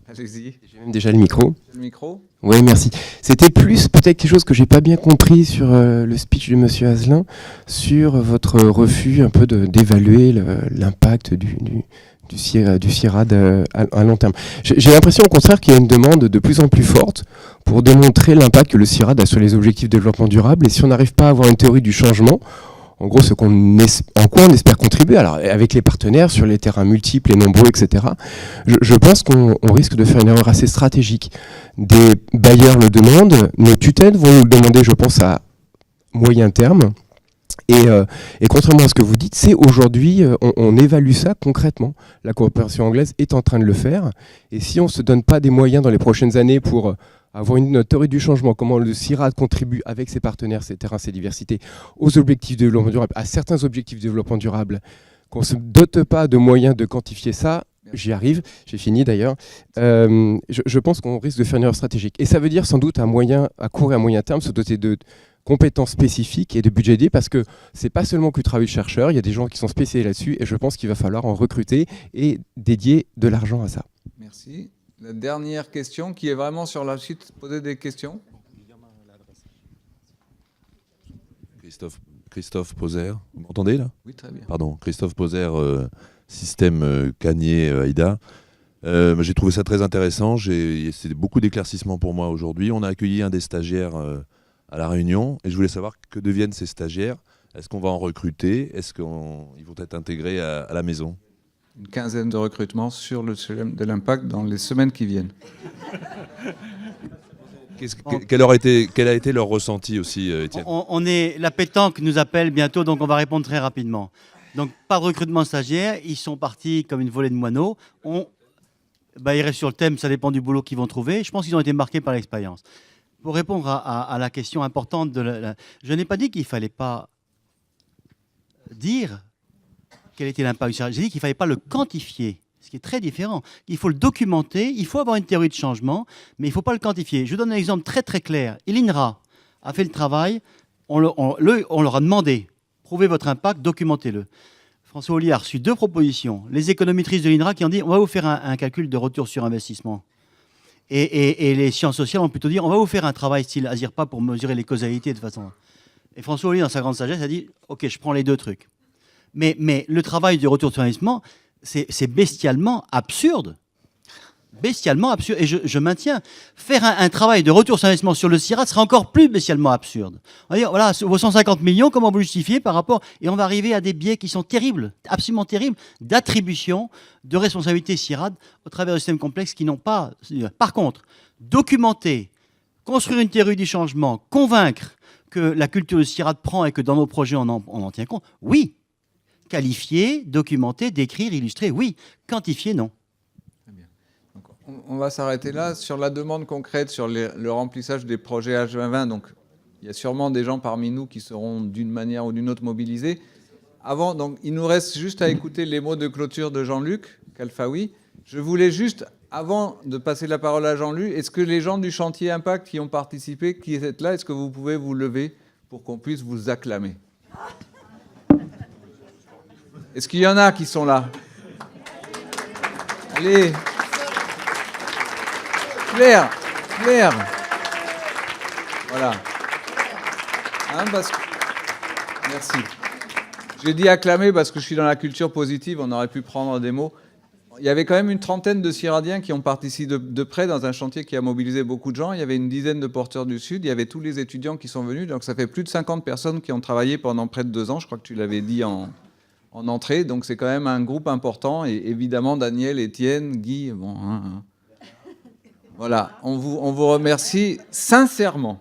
A: Allez-y.
N: J'ai même déjà le micro.
A: Le micro.
N: Oui, merci. C'était plus peut-être quelque chose que j'ai pas bien compris sur le speech de Monsieur Azelin, sur votre refus un peu d'évaluer l'impact du CIRAD à long terme. J'ai l'impression au contraire qu'il y a une demande de plus en plus forte pour démontrer l'impact que le CIRAD a sur les objectifs de développement durable. Et si on n'arrive pas à avoir une théorie du changement, en gros en quoi on espère contribuer. Alors avec les partenaires sur les terrains multiples et nombreux, etc. Je pense qu'on risque de faire une erreur assez stratégique. Des bailleurs le demandent, nos tutelles vont nous le demander, je pense, à moyen terme. Et contrairement à ce que vous dites, c'est aujourd'hui, on évalue ça concrètement. La coopération anglaise est en train de le faire. Et si on ne se donne pas des moyens dans les prochaines années pour avoir une théorie du changement, comment le CIRAD contribue avec ses partenaires, ses terrains, ses diversités, aux objectifs de développement durable, à certains objectifs de développement durable, qu'on ne se dote pas de moyens de quantifier ça, j'y arrive, j'ai fini d'ailleurs, je pense qu'on risque de faire une erreur stratégique. Et ça veut dire sans doute à court et à moyen terme se doter de compétences spécifiques et de budget dédié, parce que c'est pas seulement que le travail de chercheur, il y a des gens qui sont spécialisés là-dessus, et je pense qu'il va falloir en recruter et dédier de l'argent à ça.
A: Merci. La dernière question, qui est vraiment sur la suite, poser des questions.
O: Christophe Poser, vous m'entendez là?
A: Oui, très bien.
O: Pardon, Christophe Poser, système Cagné-AIDA. J'ai trouvé ça très intéressant, c'est beaucoup d'éclaircissements pour moi aujourd'hui. On a accueilli un des stagiaires à La Réunion, et je voulais savoir que deviennent ces stagiaires. Est-ce qu'on va en recruter? Est-ce qu'ils vont être intégrés à la maison?
A: Une quinzaine de recrutements sur le CLM de l'impact dans les semaines qui viennent.
O: Quel a été leur ressenti aussi, Étienne?
B: La pétanque nous appelle bientôt, donc on va répondre très rapidement. Donc pas de recrutement stagiaire, ils sont partis comme une volée de moineaux. Ils restent sur le thème, ça dépend du boulot qu'ils vont trouver. Je pense qu'ils ont été marqués par l'expérience. Pour répondre à la question importante, je n'ai pas dit qu'il ne fallait pas dire quel était l'impact du CIRAD. J'ai dit qu'il ne fallait pas le quantifier, ce qui est très différent. Il faut le documenter, il faut avoir une théorie de changement, mais il ne faut pas le quantifier. Je vous donne un exemple très très clair. l'INRA a fait le travail, on leur a demandé, prouvez votre impact, documentez-le. François Ollier a reçu 2 propositions. Les économétristes de l'INRA qui ont dit, on va vous faire un calcul de retour sur investissement. Et les sciences sociales ont plutôt dit, on va vous faire un travail style ASIRPA pour mesurer les causalités de façon... Et François Ollier, dans sa grande sagesse, a dit, ok, je prends les 2 trucs. Mais le travail du retour sur investissement, c'est bestialement absurde. Bestialement absurde. Et je maintiens, faire un travail de retour sur investissement sur le CIRAD serait encore plus bestialement absurde. On va dire, voilà, vos 150 millions, comment vous justifiez par rapport... Et on va arriver à des biais qui sont terribles, absolument terribles, d'attribution de responsabilité CIRAD au travers de systèmes complexes qui n'ont pas... Par contre, documenter, construire une théorie du changement, convaincre que la culture du CIRAD prend et que dans nos projets on en tient compte, oui. Qualifier, documenter, décrire, illustrer, oui. Quantifier, non.
A: On va s'arrêter là. Sur la demande concrète, sur le remplissage des projets H2020, donc il y a sûrement des gens parmi nous qui seront d'une manière ou d'une autre mobilisés. Avant, donc, il nous reste juste à écouter les mots de clôture de Jean-Luc Khalfaoui. Je voulais juste, avant de passer la parole à Jean-Luc, est-ce que les gens du chantier Impact qui ont participé, qui êtes là, est-ce que vous pouvez vous lever pour qu'on puisse vous acclamer? Est-ce qu'il y en a qui sont là? Allez. Claire. Voilà. Merci. J'ai dit acclamer parce que je suis dans la culture positive, on aurait pu prendre des mots. Il y avait quand même une trentaine de CIRADiens qui ont participé de près dans un chantier qui a mobilisé beaucoup de gens. Il y avait une dizaine de porteurs du Sud, il y avait tous les étudiants qui sont venus, donc ça fait plus de 50 personnes qui ont travaillé pendant près de 2 ans, je crois que tu l'avais dit en entrée, donc c'est quand même un groupe important, et évidemment Daniel, Étienne, Guy, bon... Voilà, on vous remercie sincèrement.